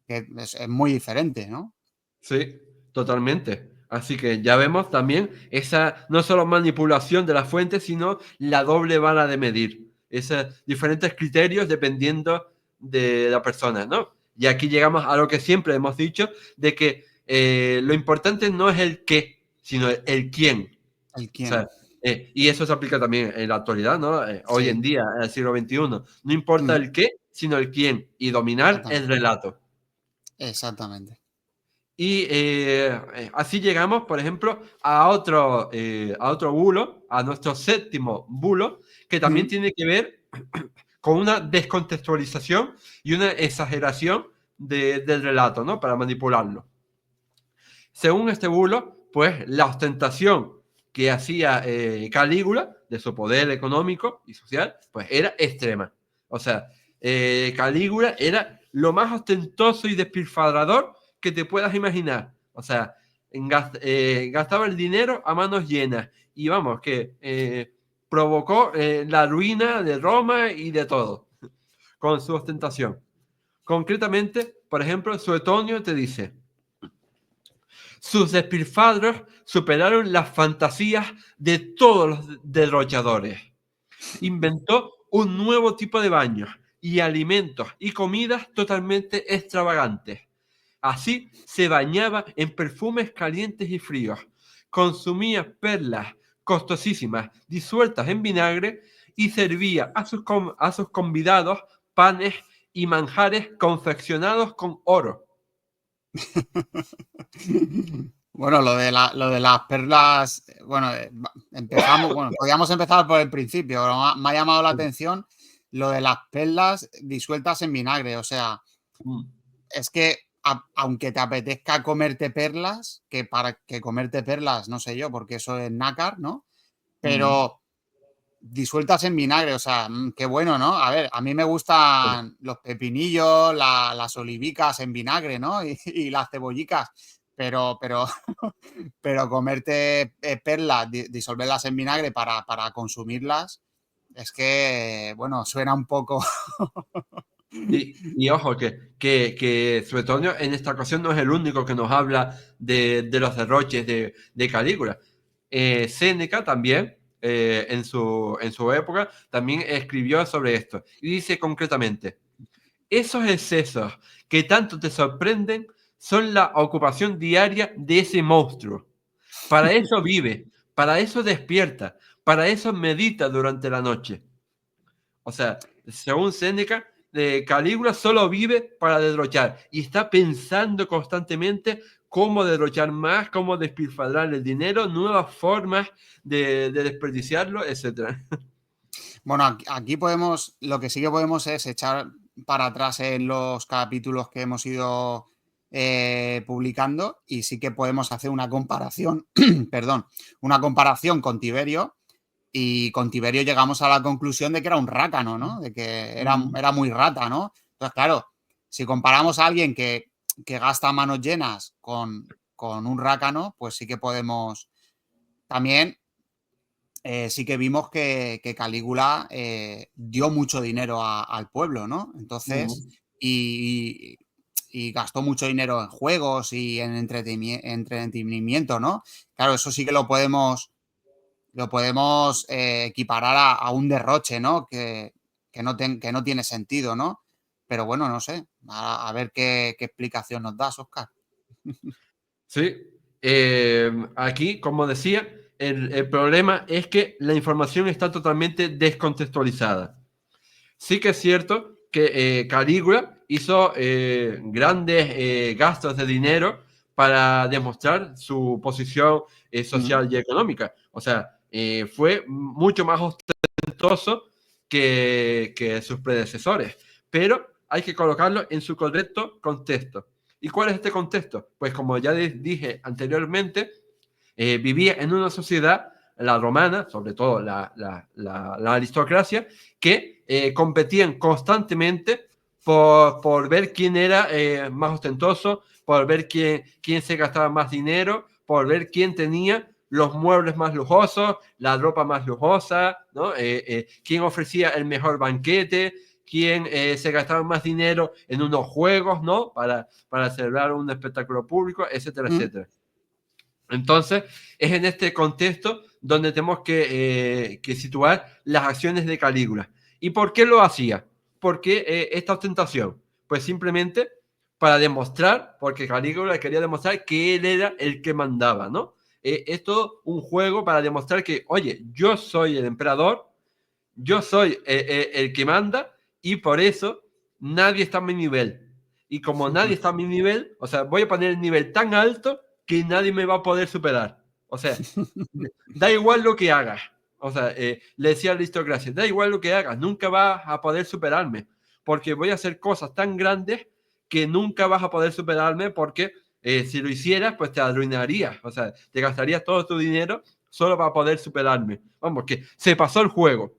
es muy diferente, ¿no? sí, totalmente. Así que ya vemos también esa no solo manipulación de la fuente, sino la doble vara de medir. Esos diferentes criterios dependiendo de la persona, ¿no? Y aquí llegamos a lo que siempre hemos dicho, de que lo importante no es el qué, sino el quién. El O quién. sea, y eso se aplica también en la actualidad, ¿no? Hoy en Sí. día, en el siglo XXI. No importa Mm, el qué, sino el quién. Y dominar el exactamente. relato. Exactamente. Y así llegamos, por ejemplo, a otro bulo, a nuestro séptimo bulo, que también Mm, tiene que ver con una descontextualización y una exageración del relato, ¿no? Para manipularlo. Según este bulo, pues la ostentación que hacía Calígula de su poder económico y social, pues era extrema. O sea, Calígula era lo más ostentoso y despilfarrador que te puedas imaginar. O sea, gastaba el dinero a manos llenas y vamos, que provocó la ruina de Roma y de todo con su ostentación. Concretamente, por ejemplo, Suetonio te dice: sus despilfarros superaron las fantasías de todos los derrochadores. Inventó un nuevo tipo de baños y alimentos y comidas totalmente extravagantes. Así se bañaba en perfumes calientes y fríos, consumía perlas costosísimas disueltas en vinagre y servía a sus convidados panes y manjares confeccionados con oro. Bueno, lo de las perlas, bueno, empezamos, bueno, podríamos empezar por el principio, pero me ha llamado la atención lo de las perlas disueltas en vinagre. O sea, Mm, es que aunque te apetezca comerte perlas, que para que comerte perlas, no sé yo, porque eso es nácar, ¿no? mm, Pero disueltas en vinagre, o sea, qué bueno, ¿no? A ver, a mí me sí. gustan los pepinillos, las olivicas en vinagre, ¿no? Y las cebollicas, pero pero comerte, perlas, disolverlas en vinagre para consumirlas, es que, bueno, suena un poco. Y ojo, que Suetonio en esta ocasión no es el único que nos habla de los derroches de Calígula. Séneca también, en su época, también escribió sobre esto. Y dice concretamente: esos excesos que tanto te sorprenden son la ocupación diaria de ese monstruo. Para eso vive, para eso despierta, para eso medita durante la noche. O sea, según Séneca, Calígula solo vive para derrochar y está pensando constantemente cómo derrochar más, cómo despilfarrar el dinero, nuevas formas de desperdiciarlo, etcétera. Bueno, aquí podemos, lo que sí que podemos es echar para atrás en los capítulos que hemos ido publicando, y sí que podemos hacer una comparación, perdón, una comparación con Tiberio, y con Tiberio llegamos a la conclusión de que era un rácano, ¿no? De que Mm, era muy rata, ¿no? Entonces, claro, si comparamos a alguien que gasta manos llenas con un rácano, pues sí que podemos también, sí que vimos que Calígula dio mucho dinero al pueblo, ¿no? Entonces, mm, y gastó mucho dinero en juegos y en entretenimiento, ¿no? Claro, eso sí que lo podemos equiparar a un derroche, ¿no? Que no tiene sentido, ¿no? pero bueno, no sé, a ver qué explicación nos das, Óscar. Sí, aquí, como decía, el problema es que la información está totalmente descontextualizada. Sí que es cierto que Calígula hizo grandes gastos de dinero para demostrar su posición social y económica. O sea, fue mucho más ostentoso que sus predecesores, pero hay que colocarlo en su correcto contexto. ¿Y cuál es este contexto? Pues como ya dije anteriormente, vivía en una sociedad, la romana, sobre todo la aristocracia, que competían constantemente por ver quién era más ostentoso, por ver quién se gastaba más dinero, por ver quién tenía los muebles más lujosos, la ropa más lujosa, ¿no? Quién ofrecía el mejor banquete, quién se gastaba más dinero en unos juegos, ¿no? Para celebrar un espectáculo público, etcétera, etcétera. Entonces, es en este contexto donde tenemos que situar las acciones de Calígula. ¿Y por qué lo hacía? ¿Por qué esta ostentación? Pues simplemente para demostrar, porque Calígula quería demostrar que él era el que mandaba, ¿no? Es todo un juego para demostrar que, oye, yo soy el emperador, yo soy el que manda y por eso nadie está a mi nivel. Y como nadie está a mi nivel, o sea, voy a poner el nivel tan alto que nadie me va a poder superar. O sea, da igual lo que hagas. O sea, le decía a la aristocracia, da igual lo que hagas, nunca vas a poder superarme, porque voy a hacer cosas tan grandes que nunca vas a poder superarme porque si lo hicieras, pues te arruinarías. O sea, te gastarías todo tu dinero solo para poder superarme. Vamos, que se pasó el juego.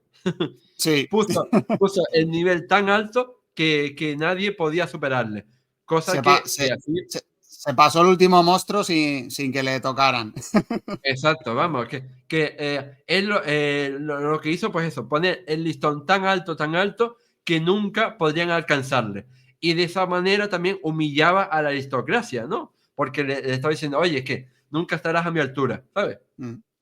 Sí. puso el nivel tan alto que nadie podía superarle. Cosa que así. Se pasó el último monstruo sin que le tocaran. Exacto, vamos, que él lo que hizo, pues eso, poner el listón tan alto que nunca podrían alcanzarle. Y de esa manera también humillaba a la aristocracia, ¿no? Porque le estaba diciendo, oye, es que nunca estarás a mi altura, ¿sabes?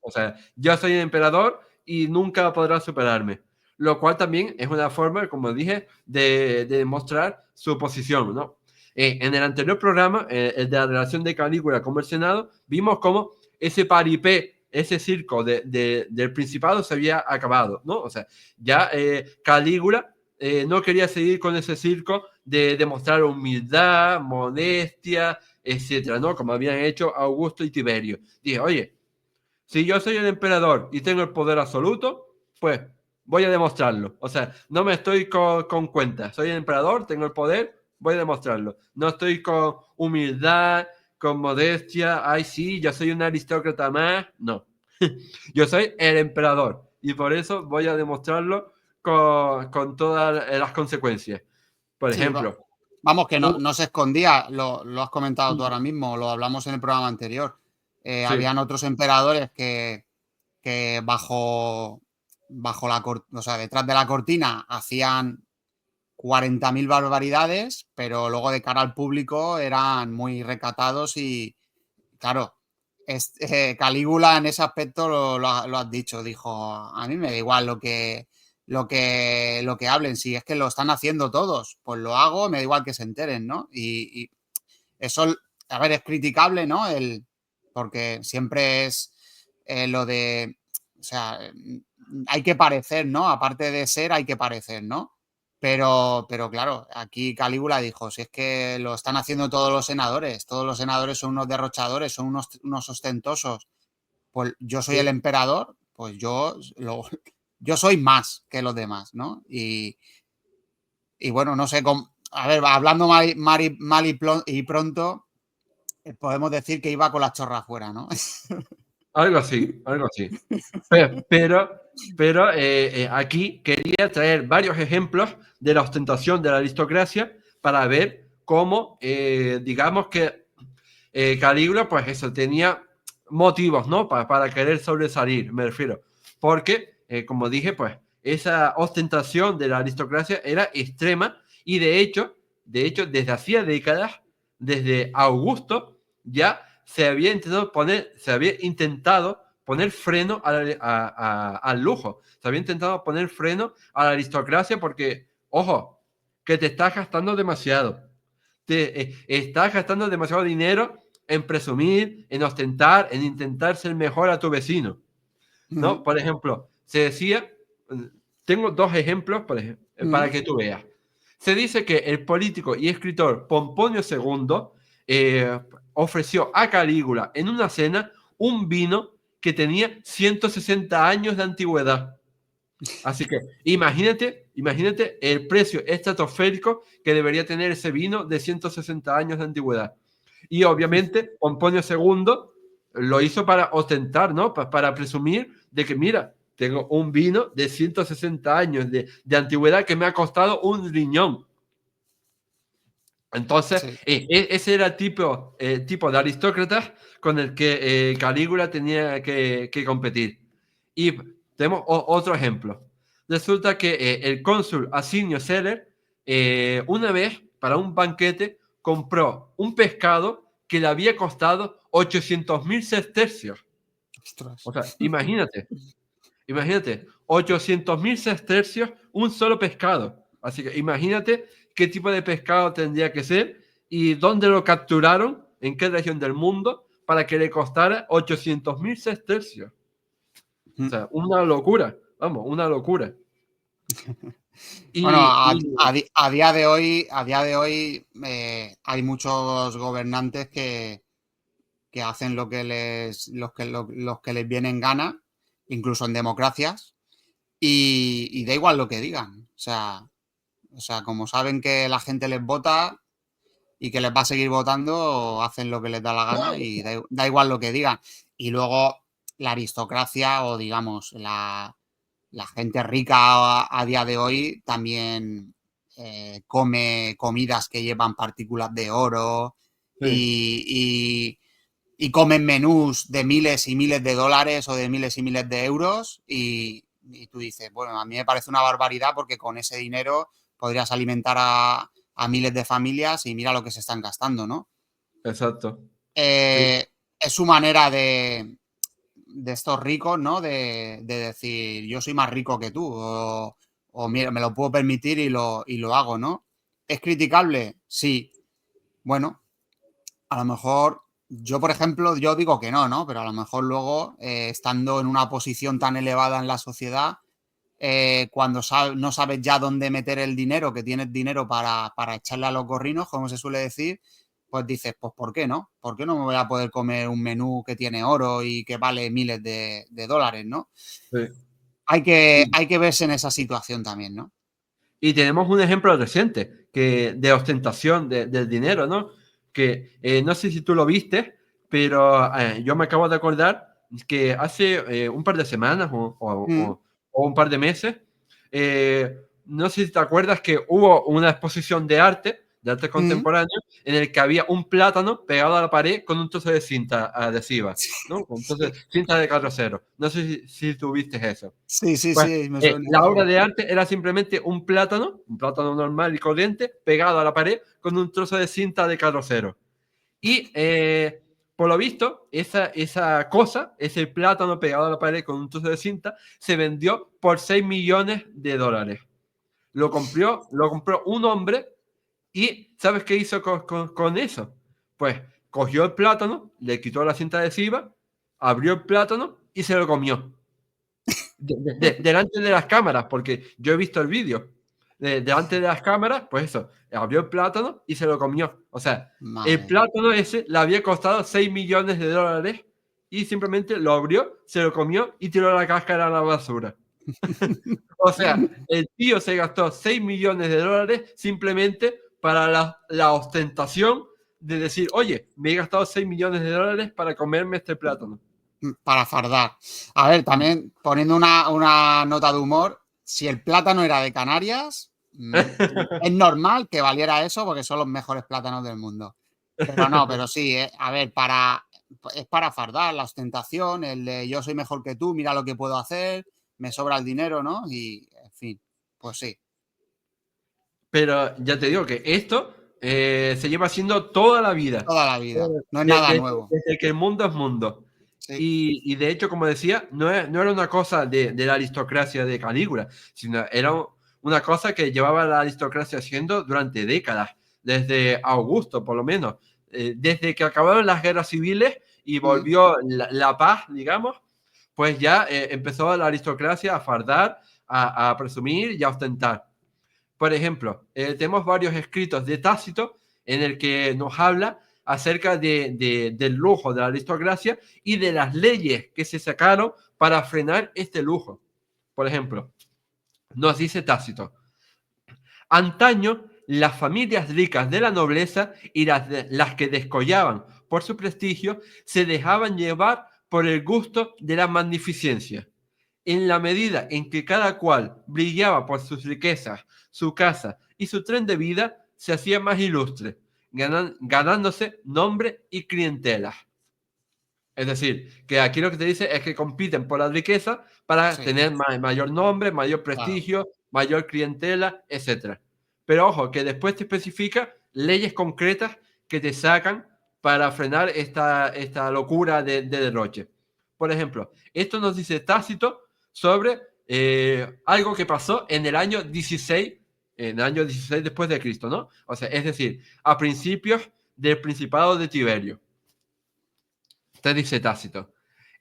O sea, yo soy el emperador y nunca podrás superarme. Lo cual también es una forma, como dije, de demostrar su posición, ¿no? En el anterior programa, el de la relación de Calígula con el Senado, vimos cómo ese paripé, ese circo del Principado se había acabado, ¿no? O sea, ya Calígula no quería seguir con ese circo de demostrar humildad, modestia, etcétera, ¿no? Como habían hecho Augusto y Tiberio. Dije, oye, si yo soy el emperador y tengo el poder absoluto, pues voy a demostrarlo. O sea, no me estoy con cuentas. Soy el emperador, tengo el poder, voy a demostrarlo. No estoy con humildad, con modestia. Ay, sí, yo soy un aristócrata más. No. Yo soy el emperador y por eso voy a demostrarlo con todas las consecuencias. Por Sí, ejemplo, vamos, que no se escondía, lo has comentado tú ahora mismo, lo hablamos en el programa anterior. sí, Habían otros emperadores que o sea, detrás de la cortina hacían 40.000 barbaridades, pero luego de cara al público eran muy recatados y, claro, Calígula en ese aspecto lo has dicho, dijo, a mí me da igual lo que hablen, si es que lo están haciendo todos, pues lo hago, me da igual que se enteren, ¿no? Y eso, a ver, es criticable, ¿no? Porque siempre es lo de, o sea, hay que parecer, ¿no? Aparte de ser, hay que parecer, ¿no? Pero claro, aquí Calígula dijo, si es que lo están haciendo todos los senadores son unos derrochadores, son unos ostentosos, pues yo soy el sí. emperador, pues yo soy más que los demás, ¿no? Y bueno, no sé, a ver, hablando mal y pronto, podemos decir que iba con la chorra afuera, ¿no? Algo así, algo así. Pero aquí quería traer varios ejemplos de la ostentación de la aristocracia para ver cómo, digamos que Calígula, pues eso, tenía motivos, ¿no? Para querer sobresalir, me refiero. Porque, como dije, pues esa ostentación de la aristocracia era extrema y desde hacía décadas, desde Augusto, ya se había intentado poner freno al lujo, se había intentado poner freno a la aristocracia porque, ojo, que te estás gastando demasiado. Estás gastando demasiado dinero en presumir, en ostentar, en intentar ser mejor a tu vecino, ¿no? Por ejemplo, se decía, tengo dos ejemplos para que tú veas. Se dice que el político y escritor Pomponio II ofreció a Calígula en una cena un vino que tenía 160 años de antigüedad. Así que imagínate el precio estratosférico que debería tener ese vino de 160 años de antigüedad. Y obviamente Pomponio II lo hizo para ostentar, ¿no? Para presumir de que, mira, tengo un vino de 160 años de antigüedad que me ha costado un riñón. Entonces, Sí. ese era el tipo de aristócratas con el que Calígula tenía que competir. Y tenemos otro ejemplo. Resulta que el cónsul Asinio Celer, una vez, para un banquete, compró un pescado que le había costado 800.000 sestercios. Ostras. O sea, imagínate, 800.000 sestercios, un solo pescado. Así que imagínate qué tipo de pescado tendría que ser y dónde lo capturaron, en qué región del mundo, para que le costara 800.000 sestercios. O sea, una locura, vamos, una locura. Bueno, Y, a día de hoy hay muchos gobernantes que hacen lo que los que les viene en gana, incluso en democracias, y da igual lo que digan. O sea, como saben que la gente les vota y que les va a seguir votando, hacen lo que les da la gana y da igual lo que digan. Y luego la aristocracia o digamos la gente rica a día de hoy también come comidas que llevan partículas de oro sí, y comen menús de miles y miles de dólares o de miles y miles de euros y tú dices, bueno, a mí me parece una barbaridad porque con ese dinero podrías alimentar a miles de familias y mira lo que se están gastando, ¿no? exacto. Sí, Es su manera de estos ricos, ¿no? De decir, yo soy más rico que tú, o mira, me lo puedo permitir y lo hago, ¿no? ¿Es criticable? Sí. Bueno, a lo mejor, yo por ejemplo, yo digo que no, ¿no? Pero a lo mejor luego, estando en una posición tan elevada en la sociedad, cuando no sabes ya dónde meter el dinero, que tienes dinero para echarle a los gorrinos, como se suele decir, pues dices, pues ¿por qué no? ¿Por qué no me voy a poder comer un menú que tiene oro y que vale miles de dólares, ¿no? sí. Hay que verse en esa situación también, ¿no? Y tenemos un ejemplo reciente de ostentación del dinero, ¿no? Que no sé si tú lo viste, pero yo me acabo de acordar que hace un par de semanas Mm, o un par de meses, no sé si te acuerdas que hubo una exposición de arte mm. contemporáneo, en el que había un plátano pegado a la pared con un trozo de cinta adhesiva, ¿no? Con un trozo de Sí, cinta de carrocero. No sé si tú viste eso. sí, sí, Pues sí, me suena, la obra sí. de arte era simplemente un plátano normal y corriente, pegado a la pared con un trozo de cinta de carrocero. Y por lo visto, esa cosa, ese plátano pegado a la pared con un trozo de cinta, se vendió por 6 millones de dólares. Lo compró un hombre y ¿sabes qué hizo con eso? Pues cogió el plátano, le quitó la cinta adhesiva, abrió el plátano y se lo comió delante de las cámaras, porque yo he visto el vídeo. Delante de las cámaras, pues eso, abrió el plátano y se lo comió. O sea, el Madre mía. plátano ese le había costado 6 millones de dólares y simplemente lo abrió, se lo comió y tiró la cáscara a la basura. O sea, el tío se gastó 6 millones de dólares simplemente para la ostentación de decir, oye, me he gastado 6 millones de dólares para comerme este plátano. Para fardar. A ver, también poniendo una nota de humor, si el plátano era de Canarias, es normal que valiera eso porque son los mejores plátanos del mundo. Pero no, pero sí, a ver, es para fardar la ostentación, el de yo soy mejor que tú, mira lo que puedo hacer, me sobra el dinero, ¿no? Y, en fin, pues sí, Pero ya te digo que esto se lleva haciendo toda la vida, toda la vida. No es nada desde, nuevo. desde que el mundo es mundo. Sí. Y de hecho, como decía, no era una cosa de la aristocracia de Calígula, sino era una cosa que llevaba la aristocracia haciendo durante décadas, desde Augusto por lo menos. Desde que acabaron las guerras civiles y Mm, volvió la paz, digamos, pues ya empezó la aristocracia a fardar, a presumir y a ostentar. Por ejemplo, tenemos varios escritos de Tácito en el que nos habla acerca del lujo de la aristocracia y de las leyes que se sacaron para frenar este lujo. Por ejemplo, nos dice Tácito: antaño, las familias ricas de la nobleza y las que descollaban por su prestigio se dejaban llevar por el gusto de la magnificencia. En la medida en que cada cual brillaba por sus riquezas, su casa y su tren de vida, se hacía más ilustre, ganándose nombre y clientela. Es decir, que aquí lo que te dice es que compiten por la riqueza para sí, tener mayor nombre, mayor claro. prestigio, mayor clientela, etc. Pero ojo, que después te especifica leyes concretas que te sacan para frenar esta locura de derroche. Por ejemplo, esto nos dice Tácito sobre algo que pasó en el año 16, en el año 16 después de Cristo, ¿no? O sea, es decir, a principios del Principado de Tiberio. Te dice Tácito: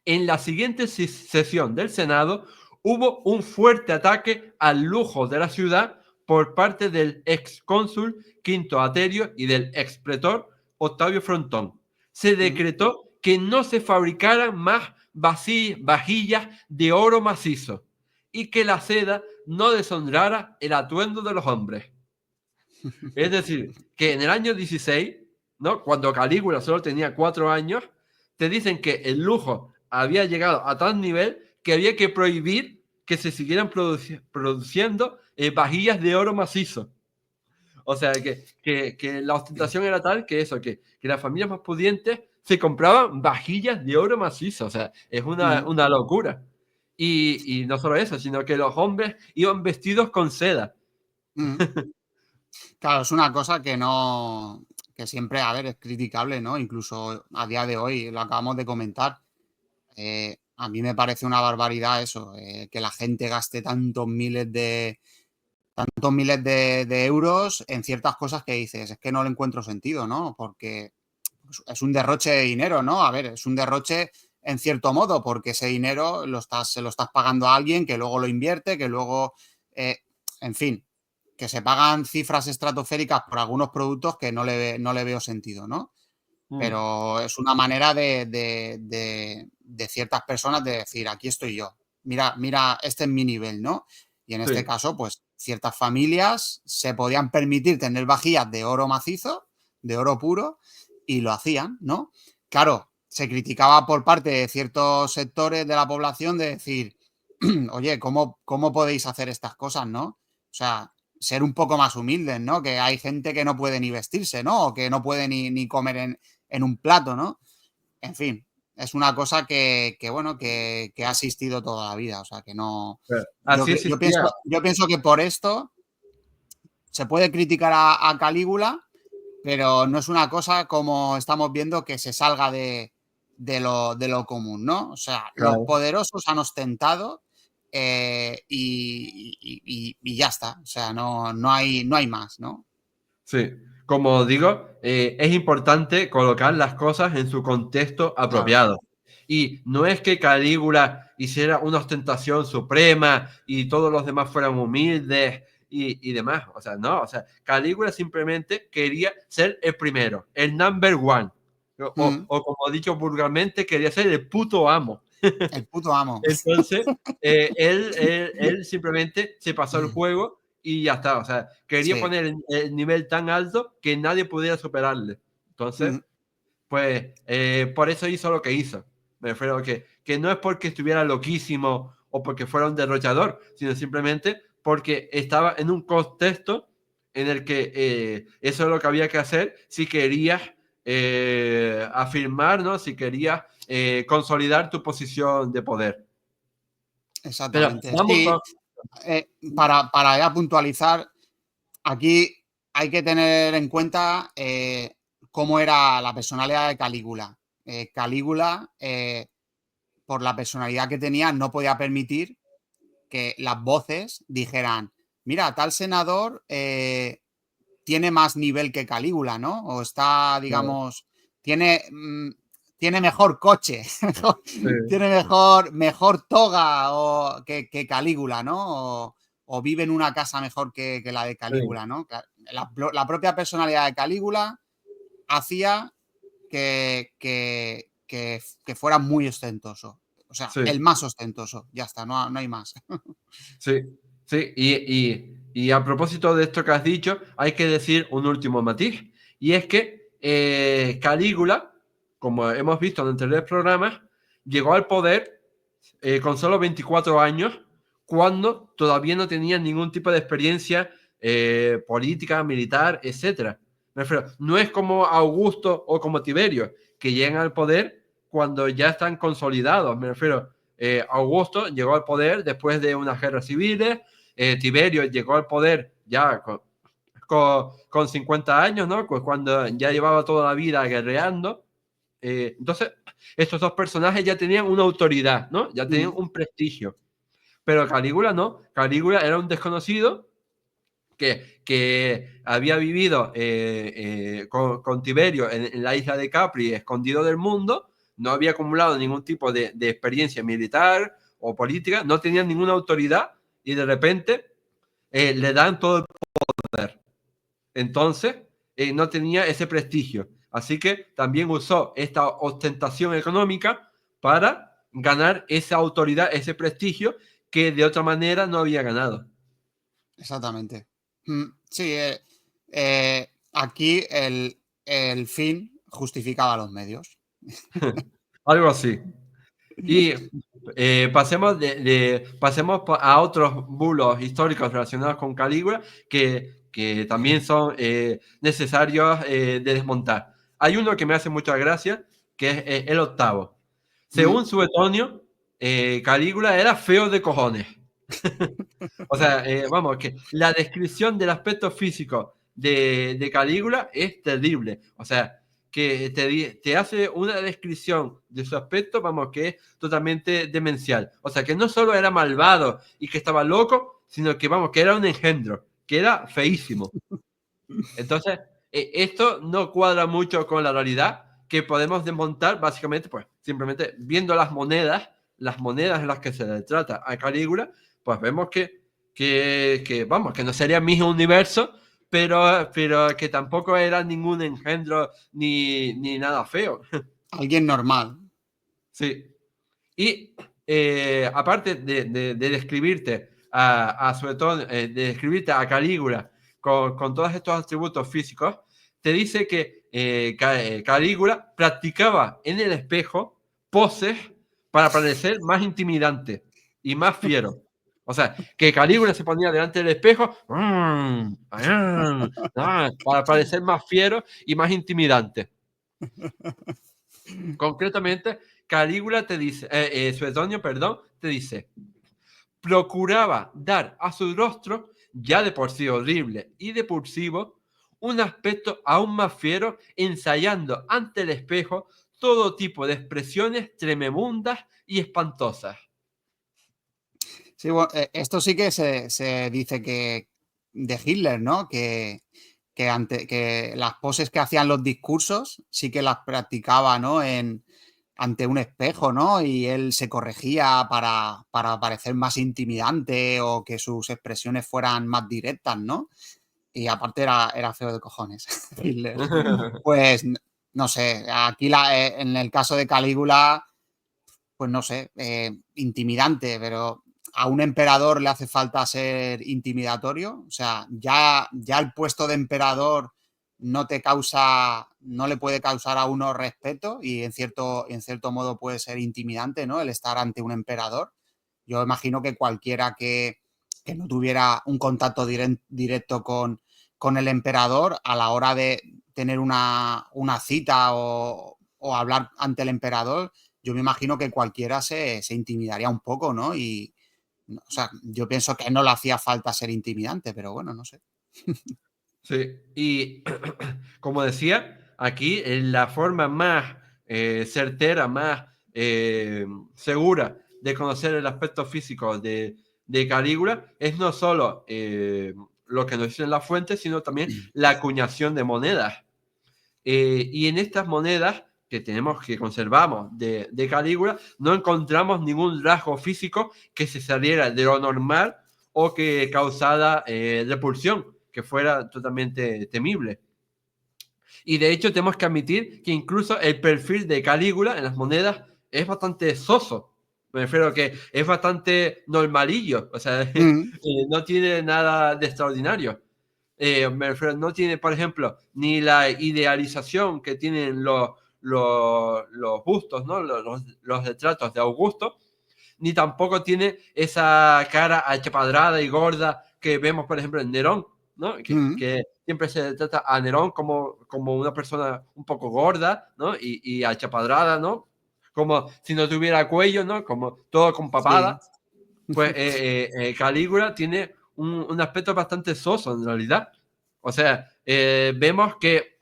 en la siguiente sesión del Senado hubo un fuerte ataque al lujo de la ciudad por parte del excónsul Quinto Aterio y del expretor Octavio Frontón. Se Mm, decretó que no se fabricaran más vajillas de oro macizo y que la seda no deshonrara el atuendo de los hombres. Es decir, que en el año 16, ¿no? Cuando Calígula solo tenía 4 años, te dicen que el lujo había llegado a tal nivel que había que prohibir que se siguieran produciendo vajillas de oro macizo. O sea, que la ostentación era tal que eso, que las familias más pudientes se compraban vajillas de oro macizo. O sea, es mm, una locura. Y no solo eso, sino que los hombres iban vestidos con seda. mm. Claro, es una cosa que no, que siempre, a ver, es criticable, ¿no? Incluso a día de hoy, lo acabamos de comentar. A mí me parece una barbaridad eso, que la gente gaste tantos miles de euros en ciertas cosas que dices, es que no le encuentro sentido, ¿no? Porque es un derroche de dinero, ¿no? A ver, es un derroche en cierto modo, porque ese dinero se lo estás pagando a alguien que luego lo invierte, que luego, eh, en fin, que se pagan cifras estratosféricas por algunos productos que no le veo sentido, ¿no? Mm, Pero es una manera de ciertas personas de decir, aquí estoy yo, mira, este es mi nivel, ¿no? Y en este sí. caso, pues ciertas familias se podían permitir tener vajillas de oro macizo, de oro puro, y lo hacían, ¿no? Claro, se criticaba por parte de ciertos sectores de la población de decir, oye, ¿cómo podéis hacer estas cosas, no? O sea, ser un poco más humildes, ¿no? Que hay gente que no puede ni vestirse, ¿no? O que no puede ni comer en un plato, ¿no? En fin, es una cosa bueno, que ha existido toda la vida, o sea, que no... Así existía. Yo pienso que por esto se puede criticar a Calígula, pero no es una cosa como estamos viendo que se salga de lo común, ¿no? O sea, los Claro. poderosos han ostentado y ya está, o sea, no hay más, ¿no? Sí, como digo, es importante colocar las cosas en su contexto Claro. apropiado. Y no es que Calígula hiciera una ostentación suprema y todos los demás fueran humildes y demás. O sea, no, o sea, Calígula simplemente quería ser el primero, el number one. Mm, O como dicho vulgarmente, quería ser el puto amo. el puto amo. Entonces, él simplemente se pasó el juego y ya está. O sea, quería Sí. poner el nivel tan alto que nadie pudiera superarle. Entonces, Mm, pues, por eso hizo lo que hizo. Me refiero a que no es porque estuviera loquísimo o porque fuera un derrochador, sino simplemente porque estaba en un contexto en el que eso es lo que había que hacer si querías afirmar, ¿no? Si querías consolidar tu posición de poder. Pero exactamente. vamos Sí, con... para ya puntualizar, aquí hay que tener en cuenta cómo era la personalidad de Calígula. Calígula, por la personalidad que tenía, no podía permitir que las voces dijeran, mira, tal senador tiene más nivel que Calígula, ¿no? O está, Claro, digamos, tiene, tiene mejor coche, sí, tiene mejor toga que Calígula, ¿no? O vive en una casa mejor que la de sí, Calígula, ¿no? La propia personalidad de Calígula hacía que fuera muy ostentoso. O sea, el sí. más ostentoso. Ya está, no hay más. Sí, sí, y a propósito de esto que has dicho, hay que decir un último matiz, y es que Calígula, como hemos visto en anteriores programas, llegó al poder con solo 24 años, cuando todavía no tenía ningún tipo de experiencia política, militar, etcétera. Me refiero, no es como Augusto o como Tiberio, que llegan al poder cuando ya están consolidados. Me refiero, Augusto llegó al poder después de unas guerras civiles, Tiberio llegó al poder ya con 50 años, ¿no? Pues cuando ya llevaba toda la vida guerreando. Entonces, estos dos personajes ya tenían una autoridad, ¿no? Ya tenían un prestigio. Pero Calígula no. Calígula era un desconocido que había vivido con Tiberio en la isla de Capri, escondido del mundo, no había acumulado ningún tipo de experiencia militar o política, no tenía ninguna autoridad y de repente le dan todo el poder. Entonces, no tenía ese prestigio. Así que también usó esta ostentación económica para ganar esa autoridad, ese prestigio que de otra manera no había ganado. Exactamente. Sí, aquí el fin justificaba los medios. Algo así. Y pasemos a otros bulos históricos relacionados con Calígula que también son necesarios de desmontar. Hay uno que me hace mucha gracia, que es el octavo. Mm, Según Suetonio, Calígula era feo de cojones. O sea, vamos, que la descripción del aspecto físico de Calígula es terrible. O sea, que te hace una descripción de su aspecto, vamos, que es totalmente demencial. O sea, que no solo era malvado y que estaba loco, sino que, vamos, que era un engendro, que era feísimo. Entonces, esto no cuadra mucho con la realidad que podemos desmontar básicamente, pues, simplemente viendo las monedas en las que se le trata a Calígula, pues vemos vamos, que no sería mi universo, pero que tampoco era ningún engendro ni nada feo. Alguien normal. Sí. Y aparte de describirte sobre todo, de describirte a Calígula con todos estos atributos físicos, te dice que Calígula practicaba en el espejo poses para parecer más intimidante y más fiero. O sea, que Calígula se ponía delante del espejo para parecer más fiero y más intimidante. Concretamente, Calígula te dice, Suetonio, perdón, te dice, procuraba dar a su rostro, ya de por sí horrible y depursivo, un aspecto aún más fiero, ensayando ante el espejo todo tipo de expresiones trememundas y espantosas. Sí, bueno, esto sí que se dice que de Hitler, ¿no? Que las poses que hacían los discursos sí que las practicaba, ¿no? Ante un espejo, ¿no? Y él se corregía para parecer más intimidante o que sus expresiones fueran más directas, ¿no? Y aparte era feo de cojones, Hitler. Pues no sé, aquí en el caso de Calígula, pues no sé, intimidante, pero a un emperador le hace falta ser intimidatorio. O sea, ya el puesto de emperador no le puede causar a uno respeto y en cierto modo puede ser intimidante, ¿no? El estar ante un emperador. Yo imagino que cualquiera que no tuviera un contacto directo con el emperador a la hora de tener una cita o hablar ante el emperador, yo me imagino que cualquiera se intimidaría un poco, ¿no? Y, o sea, yo pienso que no le hacía falta ser intimidante, pero bueno, no sé. Sí, y como decía, aquí la forma más certera, más segura de conocer el aspecto físico de Calígula es no solo lo que nos dicen las fuentes, sino también la acuñación de monedas. Y en estas monedas que conservamos de Calígula, no encontramos ningún rasgo físico que se saliera de lo normal o que causara repulsión, que fuera totalmente temible. Y de hecho tenemos que admitir que incluso el perfil de Calígula en las monedas es bastante soso. Me refiero a que es bastante normalillo, o sea, no tiene nada de extraordinario. Me refiero, no tiene, por ejemplo, ni la idealización que tienen los bustos, ¿no? Los retratos de Augusto, ni tampoco tiene esa cara achapadrada y gorda que vemos, por ejemplo, en Nerón, ¿no? Que siempre se trata a Nerón como una persona un poco gorda, ¿no? Y achapadrada, ¿no? Como si no tuviera cuello, ¿no? Como todo con papada. Sí. Pues Calígula tiene un aspecto bastante soso en realidad. O sea, vemos que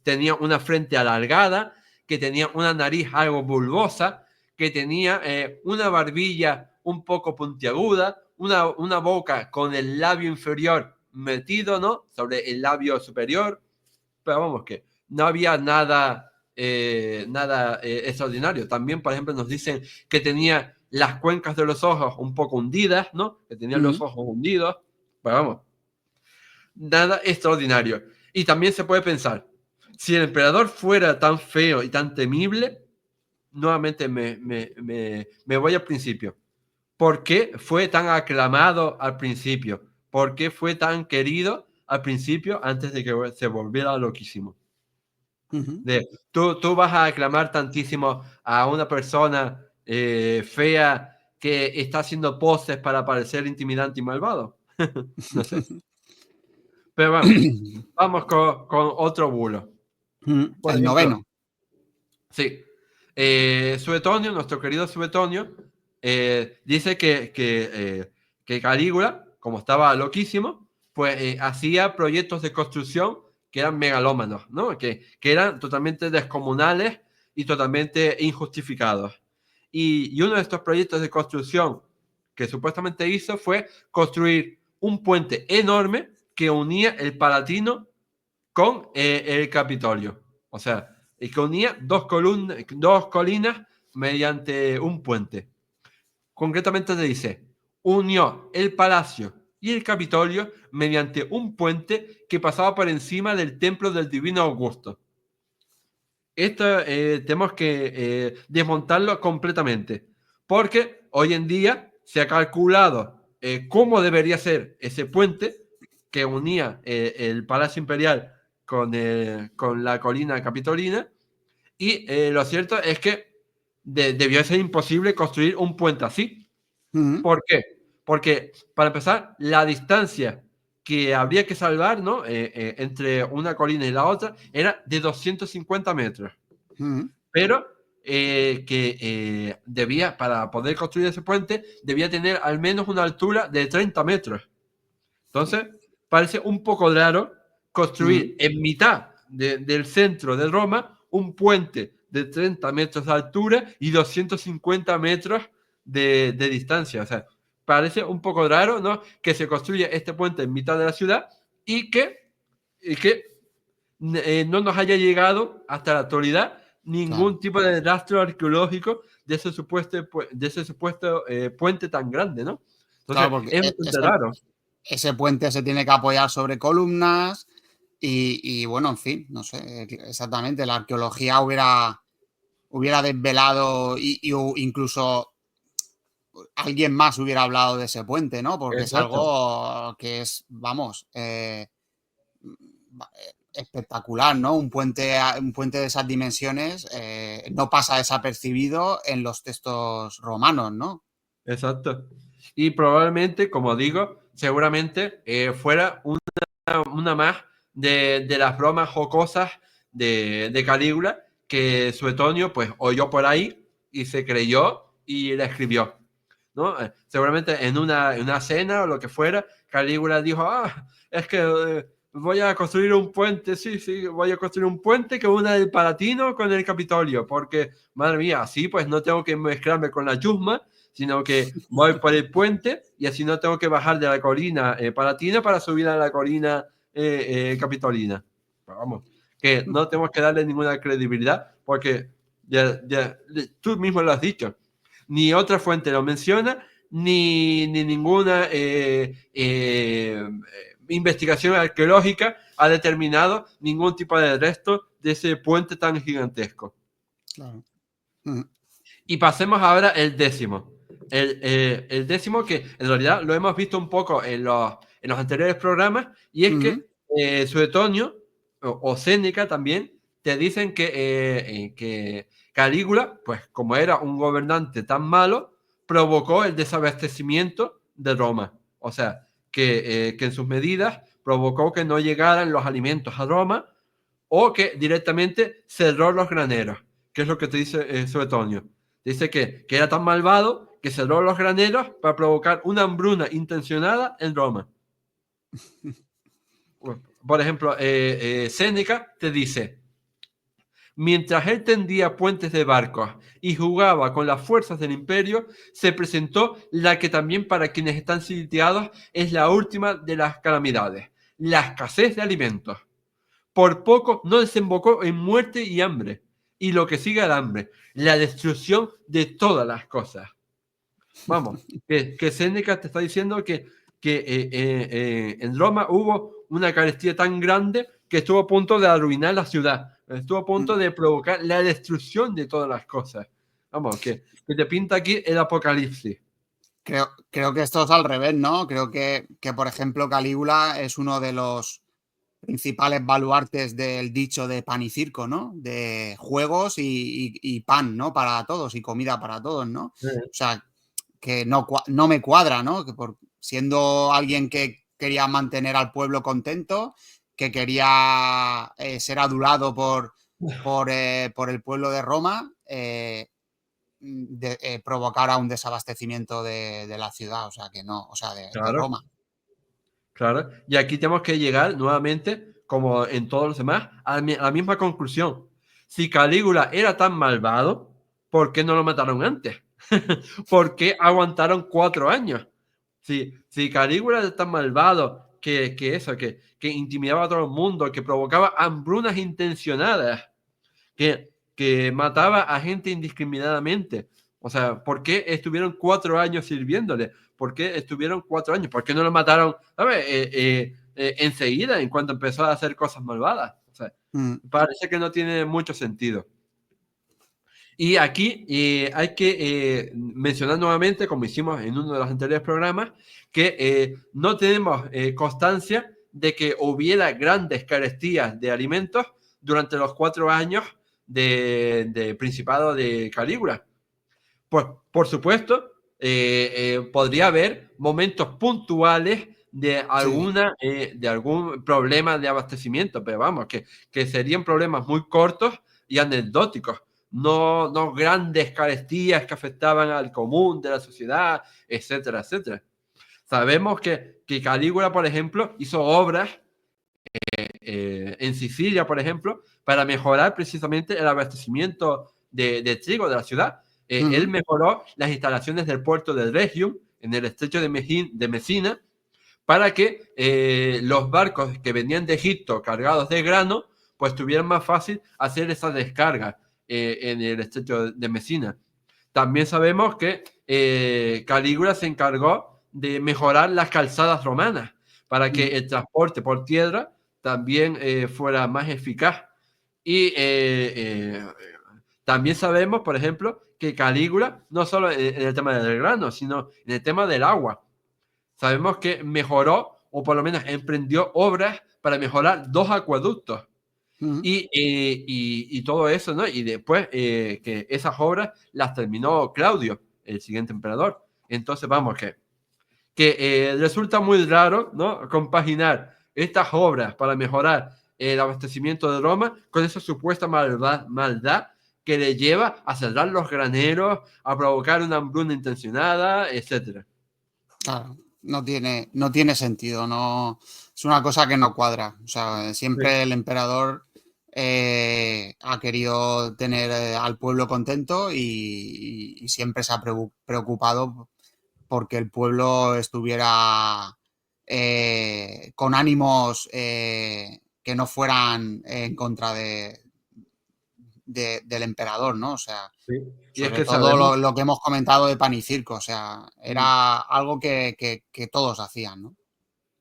tenía una frente alargada, que tenía una nariz algo bulbosa, que tenía una barbilla un poco puntiaguda, una boca con el labio inferior metido, ¿no? Sobre el labio superior. Pero vamos, que no había nada, extraordinario. También, por ejemplo, nos dicen que tenía las cuencas de los ojos un poco hundidas, ¿no? Que tenía los ojos hundidos. Pero vamos, nada extraordinario. Y también se puede pensar, si el emperador fuera tan feo y tan temible, nuevamente me voy al principio. ¿Por qué fue tan aclamado al principio? ¿Por qué fue tan querido al principio antes de que se volviera loquísimo? Tú vas a aclamar tantísimo a una persona fea que está haciendo poses para parecer intimidante y malvado. No sé. Pero vamos con otro bulo. Por El ejemplo, noveno. sí. Suetonio, nuestro querido Suetonio, dice que Calígula, como estaba loquísimo, pues hacía proyectos de construcción que eran megalómanos, ¿no? Que eran totalmente descomunales y totalmente injustificados. Y uno de estos proyectos de construcción que supuestamente hizo fue construir un puente enorme que unía el Palatino con el Capitolio. O sea, que unía dos colinas mediante un puente. Concretamente te dice, unió el palacio y el Capitolio mediante un puente que pasaba por encima del templo del Divino Augusto. Esto tenemos que desmontarlo completamente, porque hoy en día se ha calculado cómo debería ser ese puente que unía el Palacio Imperial con la colina capitolina, y lo cierto es que debió ser imposible construir un puente así. ¿Por qué? Porque, para empezar, la distancia que habría que salvar, ¿no? Entre una colina y la otra era de 250 metros. Pero debía, para poder construir ese puente, debía tener al menos una altura de 30 metros. Entonces, parece un poco raro construir en mitad del centro de Roma un puente de 30 metros de altura y 250 metros de distancia. O sea, parece un poco raro, ¿no? Que se construya este puente en mitad de la ciudad y que no nos haya llegado hasta la actualidad ningún tipo de rastro arqueológico de ese supuesto puente tan grande, ¿no? Entonces, Claro, porque es bastante raro. ese puente se tiene que apoyar sobre columnas y bueno, en fin, no sé exactamente. La arqueología hubiera desvelado incluso alguien más hubiera hablado de ese puente, ¿no? Porque es Exacto. algo que es, vamos, espectacular, ¿no? Un puente de esas dimensiones no pasa desapercibido en los textos romanos, ¿no? Exacto. Y probablemente, como digo, seguramente fuera una más de las bromas jocosas de Calígula que Suetonio pues oyó por ahí y se creyó y la escribió, ¿no? Seguramente en una cena o lo que fuera, Calígula dijo, es que voy a construir un puente, sí, voy a construir un puente que una el Palatino con el Capitolio, porque, madre mía, así pues no tengo que mezclarme con la chusma, sino que voy por el puente y así no tengo que bajar de la colina palatina para subir a la colina capitolina. Pero vamos, que no tenemos que darle ninguna credibilidad porque tú mismo lo has dicho, ni otra fuente lo menciona, ni ninguna investigación arqueológica ha determinado ningún tipo de resto de ese puente tan gigantesco. Claro. Y pasemos ahora el décimo. El décimo que en realidad lo hemos visto un poco en los anteriores programas, y es que Suetonio o Séneca también te dicen que Calígula, pues como era un gobernante tan malo, provocó el desabastecimiento de Roma. O sea, que en sus medidas provocó que no llegaran los alimentos a Roma o que directamente cerró los graneros, que es lo que te dice Suetonio. Dice que era tan malvado que cerró los graneros para provocar una hambruna intencionada en Roma. Por ejemplo, Séneca te dice: mientras él tendía puentes de barcos y jugaba con las fuerzas del imperio, se presentó la que también para quienes están sitiados es la última de las calamidades, la escasez de alimentos. Por poco no desembocó en muerte y hambre, y lo que sigue al hambre, la destrucción de todas las cosas. Vamos, que Séneca te está diciendo que en Roma hubo una carestía tan grande que estuvo a punto de arruinar la ciudad, estuvo a punto de provocar la destrucción de todas las cosas. Vamos, que te pinta aquí el apocalipsis. Creo que esto es al revés, ¿no? Creo que, por ejemplo, Calígula es uno de los principales baluartes del dicho de pan y circo, ¿no? De juegos y pan, ¿no? Para todos y comida para todos, ¿no? Sí. O sea, que no me cuadra, ¿no? Que siendo alguien que quería mantener al pueblo contento, que quería ser adulado por el pueblo de Roma, provocara un desabastecimiento de la ciudad, o sea, que no, o sea, de Roma. Claro, y aquí tenemos que llegar nuevamente, como en todos los demás, a la misma conclusión. Si Calígula era tan malvado, ¿por qué no lo mataron antes? ¿Por qué aguantaron 4 años? Si Calígula era tan malvado que intimidaba a todo el mundo, que provocaba hambrunas intencionadas, que mataba a gente indiscriminadamente, o sea, ¿por qué estuvieron 4 años sirviéndole? ¿Por qué estuvieron 4 años? ¿Por qué no lo mataron, ¿sabes? Enseguida, en cuanto empezó a hacer cosas malvadas? O sea, parece que no tiene mucho sentido. Y aquí hay que mencionar nuevamente, como hicimos en uno de los anteriores programas, que no tenemos constancia de que hubiera grandes carestías de alimentos durante los 4 años de Principado de Calígula. Por supuesto, podría haber momentos puntuales de algún problema de abastecimiento, pero vamos, que serían problemas muy cortos y anecdóticos, no grandes carestías que afectaban al común de la sociedad, etcétera, etcétera. Sabemos que Calígula, por ejemplo, hizo obras en Sicilia, por ejemplo, para mejorar precisamente el abastecimiento de trigo de la ciudad. Él mejoró las instalaciones del puerto de Rhegium en el estrecho de Messina para que los barcos que venían de Egipto cargados de grano pues tuvieran más fácil hacer esa descarga en el estrecho de Messina. También sabemos que Calígula se encargó de mejorar las calzadas romanas para que el transporte por tierra también fuera más eficaz. Y también sabemos, por ejemplo, que Calígula, no solo en el tema del grano, sino en el tema del agua, sabemos que mejoró, o por lo menos emprendió obras para mejorar 2 acueductos. Y todo eso, ¿no? Y después que esas obras las terminó Claudio, el siguiente emperador. Entonces, vamos, que resulta muy raro, ¿no? Compaginar estas obras para mejorar el abastecimiento de Roma con esa supuesta maldad que le lleva a cerrar los graneros, a provocar una hambruna intencionada, etcétera. Claro, no tiene sentido, no, es una cosa que no cuadra. O sea, siempre el emperador ha querido tener al pueblo contento y siempre se ha preocupado porque el pueblo estuviera con ánimos que no fueran en contra del emperador, ¿no? O sea, Sí. Y es sobre que todo sabemos, lo que hemos comentado de pan y circo, o sea, mm, era algo que todos hacían, ¿no?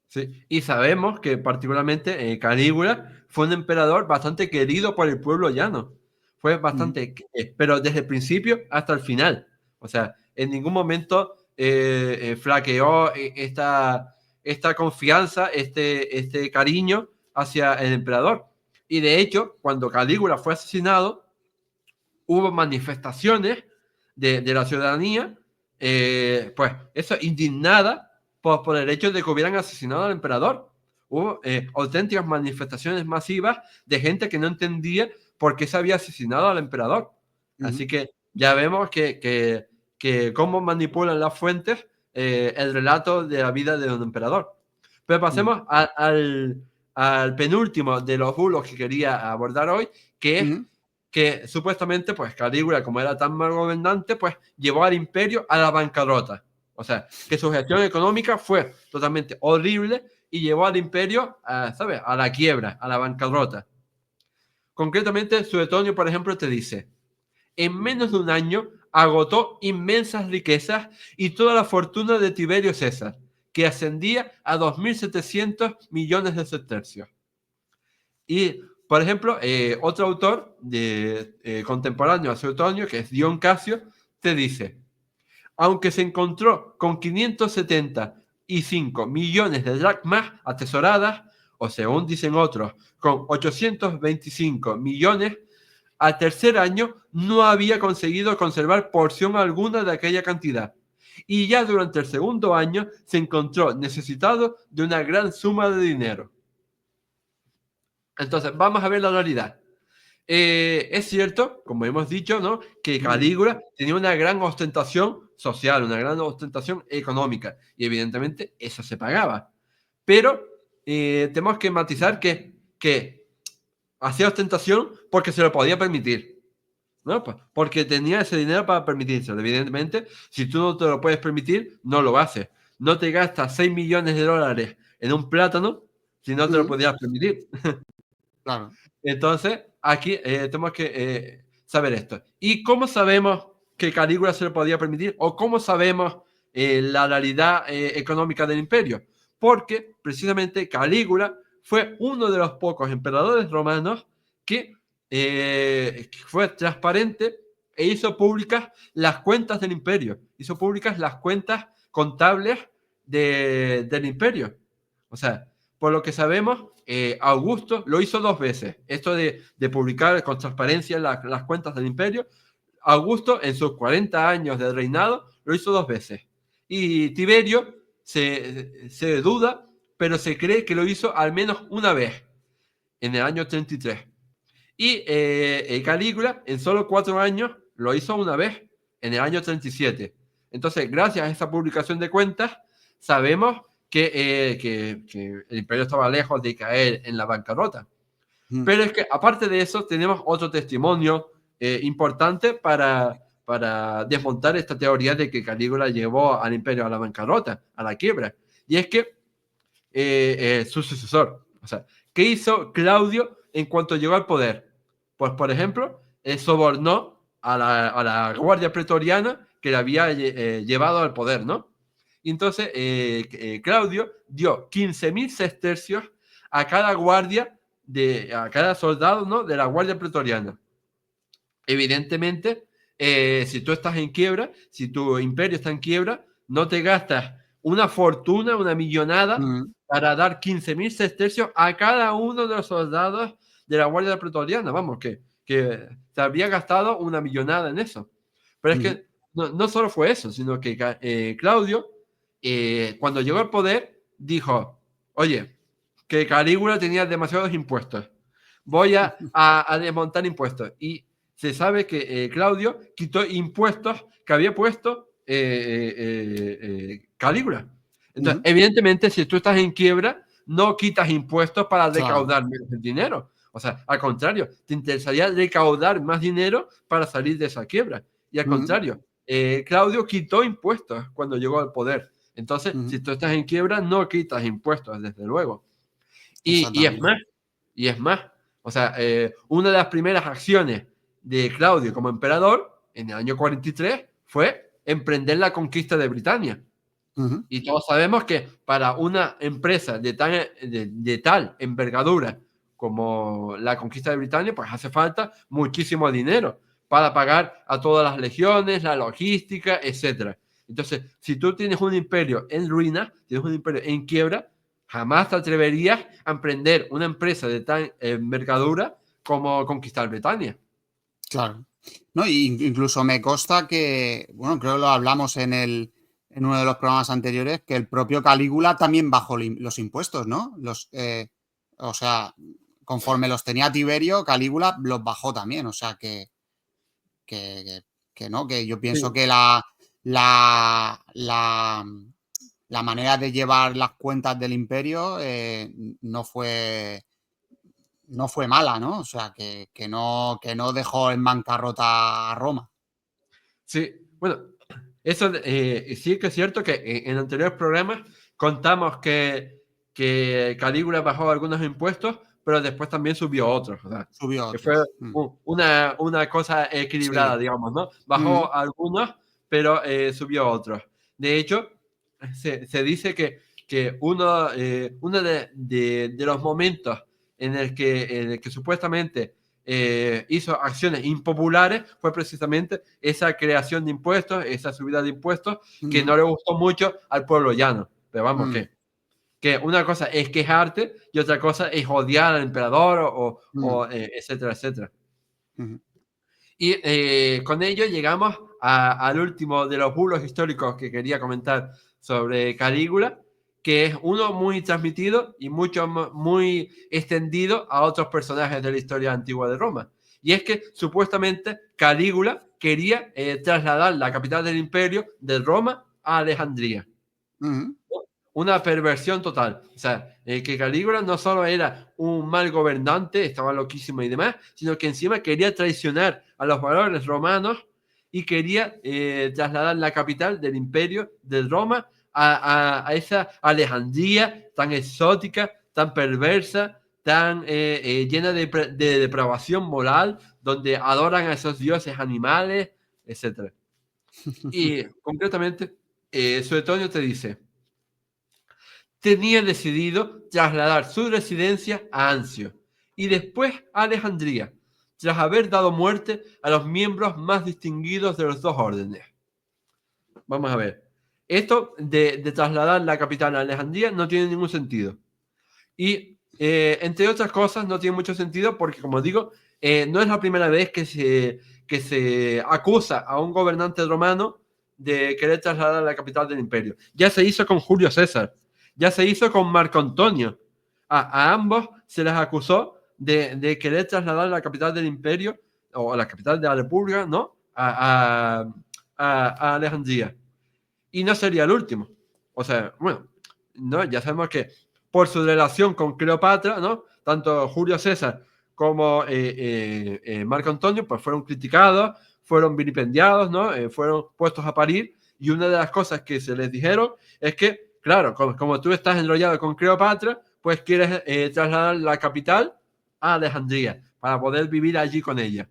sí, y sabemos que particularmente Calígula fue un emperador bastante querido por el pueblo llano. Fue Mm, bastante, pero desde el principio hasta el final. O sea, en ningún momento flaqueó esta confianza, este cariño hacia el emperador. Y de hecho, cuando Calígula fue asesinado, hubo manifestaciones de la ciudadanía, pues eso, indignada por el hecho de que hubieran asesinado al emperador. Hubo auténticas manifestaciones masivas de gente que no entendía por qué se había asesinado al emperador. ujú, Así que ya vemos que cómo manipulan las fuentes el relato de la vida de un emperador. Pero ujú, pasemos al penúltimo de los bulos que quería abordar hoy, que es ujú, que supuestamente, pues Calígula, como era tan mal gobernante, pues llevó al imperio a la bancarrota. O sea, que su gestión económica fue totalmente horrible y llevó al imperio, ¿sabes?, a la quiebra, a la bancarrota. Concretamente, Suetonio, por ejemplo, te dice, en menos de un año agotó inmensas riquezas y toda la fortuna de Tiberio César, que ascendía a 2.700 millones de sestercios. Y, por ejemplo, otro autor contemporáneo a Suetonio, que es Dion Casio, te dice, aunque se encontró con 575 millones de dracmas atesoradas, o según dicen otros, con 825 millones, al tercer año no había conseguido conservar porción alguna de aquella cantidad. Y ya durante el segundo año se encontró necesitado de una gran suma de dinero. Entonces, vamos a ver la realidad. Es cierto, como hemos dicho, ¿no?, que ujú, Calígula tenía una gran ostentación social, una gran ostentación económica, y evidentemente eso se pagaba. Pero tenemos que matizar que hacía ostentación porque se lo podía permitir, ¿no? Porque tenía ese dinero para permitírselo. Evidentemente, si tú no te lo puedes permitir, no lo haces. No te gastas 6 millones de dólares en un plátano si no te lo ujú, podías permitir. claro. Entonces, aquí tenemos que saber esto. ¿Y cómo sabemos que Calígula se lo podía permitir? ¿O cómo sabemos la realidad económica del imperio? Porque precisamente Calígula fue uno de los pocos emperadores romanos que fue transparente e hizo públicas las cuentas del imperio. Hizo públicas las cuentas contables del imperio. O sea, por lo que sabemos, Augusto lo hizo 2 veces. Esto de publicar con transparencia las cuentas del imperio. Augusto, en sus 40 años de reinado, lo hizo 2 veces. Y Tiberio se duda, pero se cree que lo hizo al menos una vez, en el año 33. Y Calígula, en solo 4 años, lo hizo una vez, en el año 37. Entonces, gracias a esa publicación de cuentas, sabemos que el imperio estaba lejos de caer en la bancarrota. Ujú, Pero es que, aparte de eso, tenemos otro testimonio importante para desmontar esta teoría de que Calígula llevó al imperio a la bancarrota, a la quiebra. Y es que su sucesor. O sea, ¿qué hizo Claudio en cuanto llegó al poder? Pues, por ejemplo, sobornó a la guardia pretoriana que le había llevado al poder, ¿no? Y entonces Claudio dio 15.000 sestercios a cada guardia, a cada soldado, ¿no?, de la guardia pretoriana. Evidentemente, si tú estás en quiebra, si tu imperio está en quiebra, no te gastas una fortuna, una millonada, ujú, para dar 15.000 sestercios a cada uno de los soldados de la Guardia Pretoriana. Vamos, que se había gastado una millonada en eso. Pero es ujú, que no solo fue eso, sino que Claudio, cuando llegó al poder, dijo, oye, que Calígula tenía demasiados impuestos. Voy a desmontar impuestos. Y se sabe que Claudio quitó impuestos que había puesto Calígula. Entonces, ujú, evidentemente, si tú estás en quiebra, no quitas impuestos para claro. recaudar menos el dinero, O sea, al contrario, te interesaría recaudar más dinero para salir de esa quiebra. Y al contrario, Claudio quitó impuestos cuando llegó al poder. Entonces, si tú estás en quiebra, no quitas impuestos, desde luego. Y es Exactamente. más, o sea, una de las primeras acciones de Claudio como emperador en el año 43 fue emprender la conquista de Britania. Y todos sabemos que para una empresa de tal envergadura como la conquista de Britania, pues hace falta muchísimo dinero para pagar a todas las legiones, la logística, etc. Entonces, si tú tienes un imperio en ruina, tienes un imperio en quiebra, jamás te atreverías a emprender una empresa de tal envergadura como conquistar Britania. Claro. No, incluso me consta que, bueno, creo que lo hablamos en uno de los programas anteriores, que el propio Calígula también bajó los impuestos, ¿no? O sea, conforme los tenía Tiberio, Calígula los bajó también. O sea que, que no, que yo pienso Sí. que la manera de llevar las cuentas del imperio no fue mala, ¿no? O sea, que no dejó en bancarrota a Roma. Sí, bueno, eso sí que es cierto que en anteriores programas contamos que Calígula bajó algunos impuestos, pero después también subió otros. O sea, Subió que fue otros. una cosa equilibrada, Sí. digamos, ¿no? Mm, Bajó algunos, pero subió otros. De hecho, se dice que uno de los momentos en el que supuestamente hizo acciones impopulares fue precisamente esa creación de impuestos, esa subida de impuestos que mm, no le gustó mucho al pueblo llano. Pero vamos, mm, que una cosa es quejarte y otra cosa es odiar al emperador mm, etcétera, etcétera. mm, Y con ello llegamos al último de los bulos históricos que quería comentar sobre Calígula, que es uno muy transmitido y muy extendido a otros personajes de la historia antigua de Roma. Y es que supuestamente Calígula quería trasladar la capital del imperio de Roma a Alejandría. mm, Una perversión total. O sea, que Calígula no solo era un mal gobernante, estaba loquísimo y demás, sino que encima quería traicionar a los valores romanos y quería trasladar la capital del imperio de Roma a esa Alejandría tan exótica, tan perversa, tan llena de depravación moral, donde adoran a esos dioses animales, etc. Y concretamente, Suetonio te dice: tenía decidido trasladar su residencia a Anzio y después a Alejandría, tras haber dado muerte a los miembros más distinguidos de los dos órdenes. Vamos a ver. Esto de trasladar la capital a Alejandría no tiene ningún sentido. Y entre otras cosas, no tiene mucho sentido porque, como digo, no es la primera vez que se acusa a un gobernante romano de querer trasladar la capital del imperio. Ya se hizo con Julio César, ya se hizo con Marco Antonio. A ambos se les acusó de querer trasladar la capital del imperio o la capital de la república, ¿no? A Alejandría. Y no sería el último. O sea, bueno, ¿no? Ya sabemos que por su relación con Cleopatra, ¿no? Tanto Julio César como Marco Antonio, pues fueron criticados, fueron vilipendiados, ¿no? Fueron puestos a parir. Y una de las cosas que se les dijeron es que, claro, como tú estás enrollado con Cleopatra, pues quieres trasladar la capital a Alejandría para poder vivir allí con ella.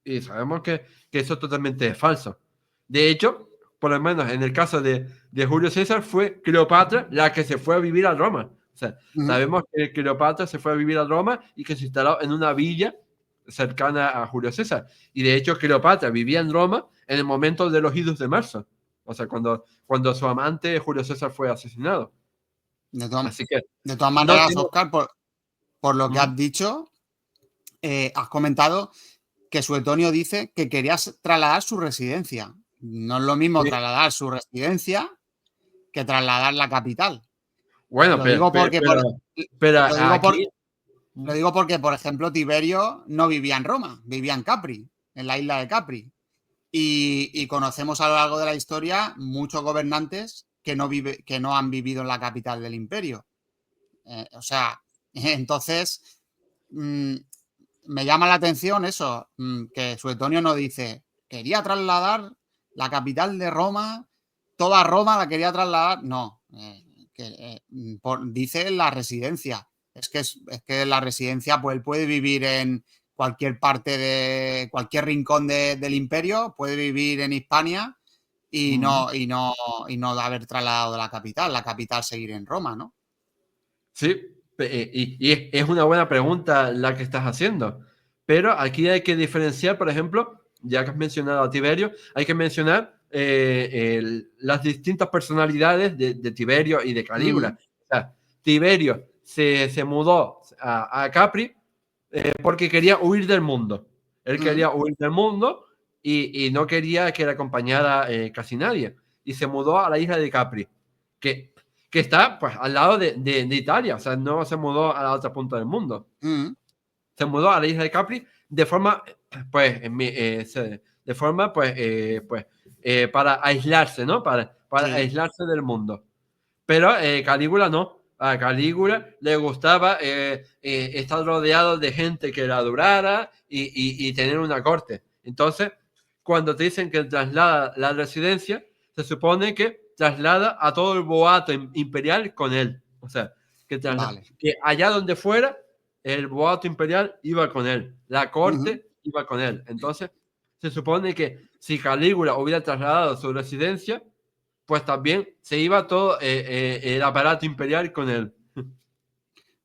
Y sabemos que eso totalmente es falso. De hecho, por lo menos en el caso de Julio César, fue Cleopatra la que se fue a vivir a Roma. O sea, mm. sabemos que Cleopatra se fue a vivir a Roma y que se instaló en una villa cercana a Julio César. Y de hecho, Cleopatra vivía en Roma en el momento de los idos de marzo. O sea, cuando su amante Julio César fue asesinado. De, to- Así que de todas no maneras, tiene... Oscar, por lo que has dicho, has comentado que Suetonio dice que querías trasladar su residencia. No es lo mismo Sí. trasladar su residencia que trasladar la capital. Bueno, Lo digo porque, pero lo digo por, aquí... lo digo porque, por ejemplo, Tiberio no vivía en Roma, vivía en Capri, en la isla de Capri. Y conocemos a lo largo de la historia muchos gobernantes que no han vivido en la capital del imperio. O sea, entonces, me llama la atención eso, que Suetonio nos dice, quería trasladar la capital de Roma, toda Roma la quería trasladar. No, dice la residencia. Es que la residencia, pues él puede vivir en cualquier parte de cualquier rincón del imperio, puede vivir en Hispania y no haber trasladado la capital seguir en Roma, ¿no? Sí, es una buena pregunta la que estás haciendo. Pero aquí hay que diferenciar, por ejemplo, ya que has mencionado a Tiberio, hay que mencionar las distintas personalidades de Tiberio y de Calígula. O sea, Tiberio se mudó a Capri porque quería huir del mundo. Él quería huir del mundo y no quería que le acompañara casi nadie. Y se mudó a la isla de Capri, que, que está pues al lado de Italia. O sea, no se mudó a la otra punta del mundo. Se mudó a la isla de Capri de forma, pues, de forma, para aislarse, ¿no? Para Sí. aislarse del mundo. Pero Calígula no. A Calígula le gustaba estar rodeado de gente que la adorara y tener una corte. Entonces, cuando te dicen que traslada la residencia, se supone que traslada a todo el boato imperial con él. O sea, Vale. que allá donde fuera, el boato imperial iba con él. La corte iba con él. Entonces, se supone que si Calígula hubiera trasladado su residencia, pues también se iba todo el aparato imperial con él.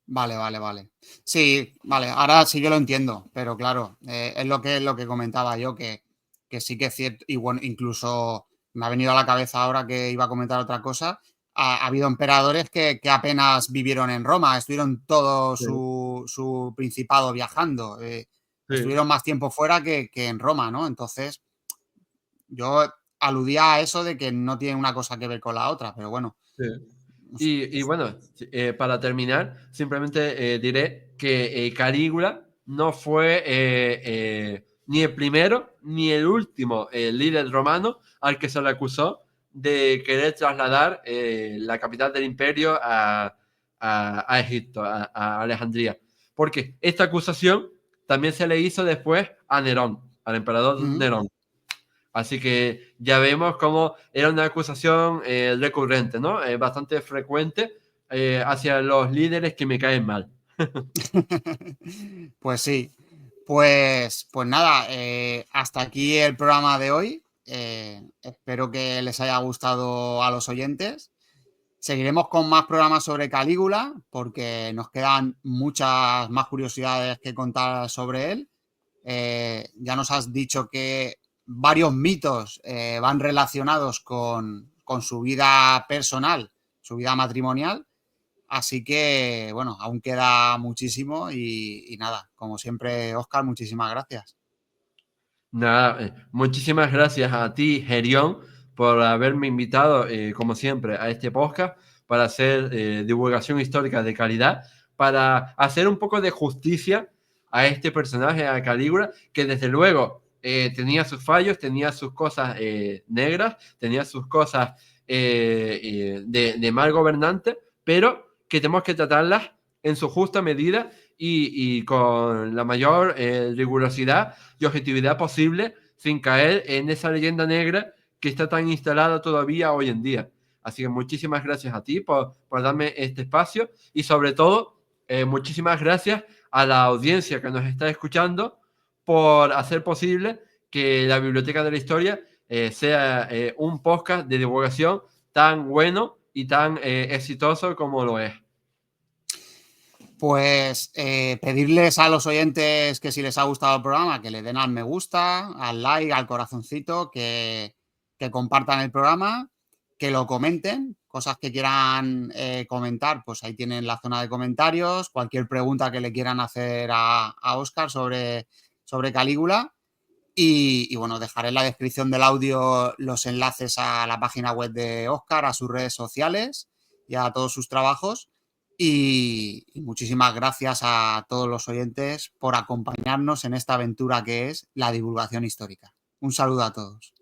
Vale. Sí, vale, ahora sí que lo entiendo, pero claro, es lo que comentaba yo, que sí que es cierto, y bueno, incluso me ha venido a la cabeza ahora que iba a comentar otra cosa. Ha habido emperadores que apenas vivieron en Roma, estuvieron todo Sí, su principado viajando, sí, estuvieron más tiempo fuera que en Roma, ¿no? Entonces, yo aludía a eso de que no tiene una cosa que ver con la otra, pero bueno. sí. Y bueno, para terminar, simplemente diré que Calígula no fue ni el primero ni el último líder romano al que se le acusó de querer trasladar la capital del imperio a Egipto, a Alejandría. Porque esta acusación también se le hizo después a Nerón, al emperador Ujú. Nerón. Así que ya vemos cómo era una acusación recurrente, ¿no? Bastante frecuente hacia los líderes que me caen mal. Pues sí. Pues nada, hasta aquí el programa de hoy. Espero que les haya gustado a los oyentes. Seguiremos con más programas sobre Calígula porque nos quedan muchas más curiosidades que contar sobre él. Ya nos has dicho que varios mitos van relacionados con su vida personal, su vida matrimonial. Así que, bueno, aún queda muchísimo y nada, como siempre, Óscar, muchísimas gracias. Nada, muchísimas gracias a ti, Gerión, por haberme invitado, como siempre, a este podcast para hacer divulgación histórica de calidad, para hacer un poco de justicia a este personaje, a Calígula, que desde luego tenía sus fallos, tenía sus cosas negras, tenía sus cosas de mal gobernante, pero que tenemos que tratarlas en su justa medida y con la mayor rigurosidad y objetividad posible sin caer en esa leyenda negra que está tan instalada todavía hoy en día. Así que muchísimas gracias a ti por darme este espacio y sobre todo muchísimas gracias a la audiencia que nos está escuchando por hacer posible que la Biblioteca de la Historia sea un podcast de divulgación tan bueno y tan exitoso como lo es. Pues pedirles a los oyentes que si les ha gustado el programa, que le den al me gusta, al like, al corazoncito, que compartan el programa, que lo comenten, cosas que quieran comentar, pues ahí tienen la zona de comentarios, cualquier pregunta que le quieran hacer a Óscar sobre Calígula. Y bueno, dejaré en la descripción del audio los enlaces a la página web de Óscar, a sus redes sociales y a todos sus trabajos. Y muchísimas gracias a todos los oyentes por acompañarnos en esta aventura que es la divulgación histórica. Un saludo a todos.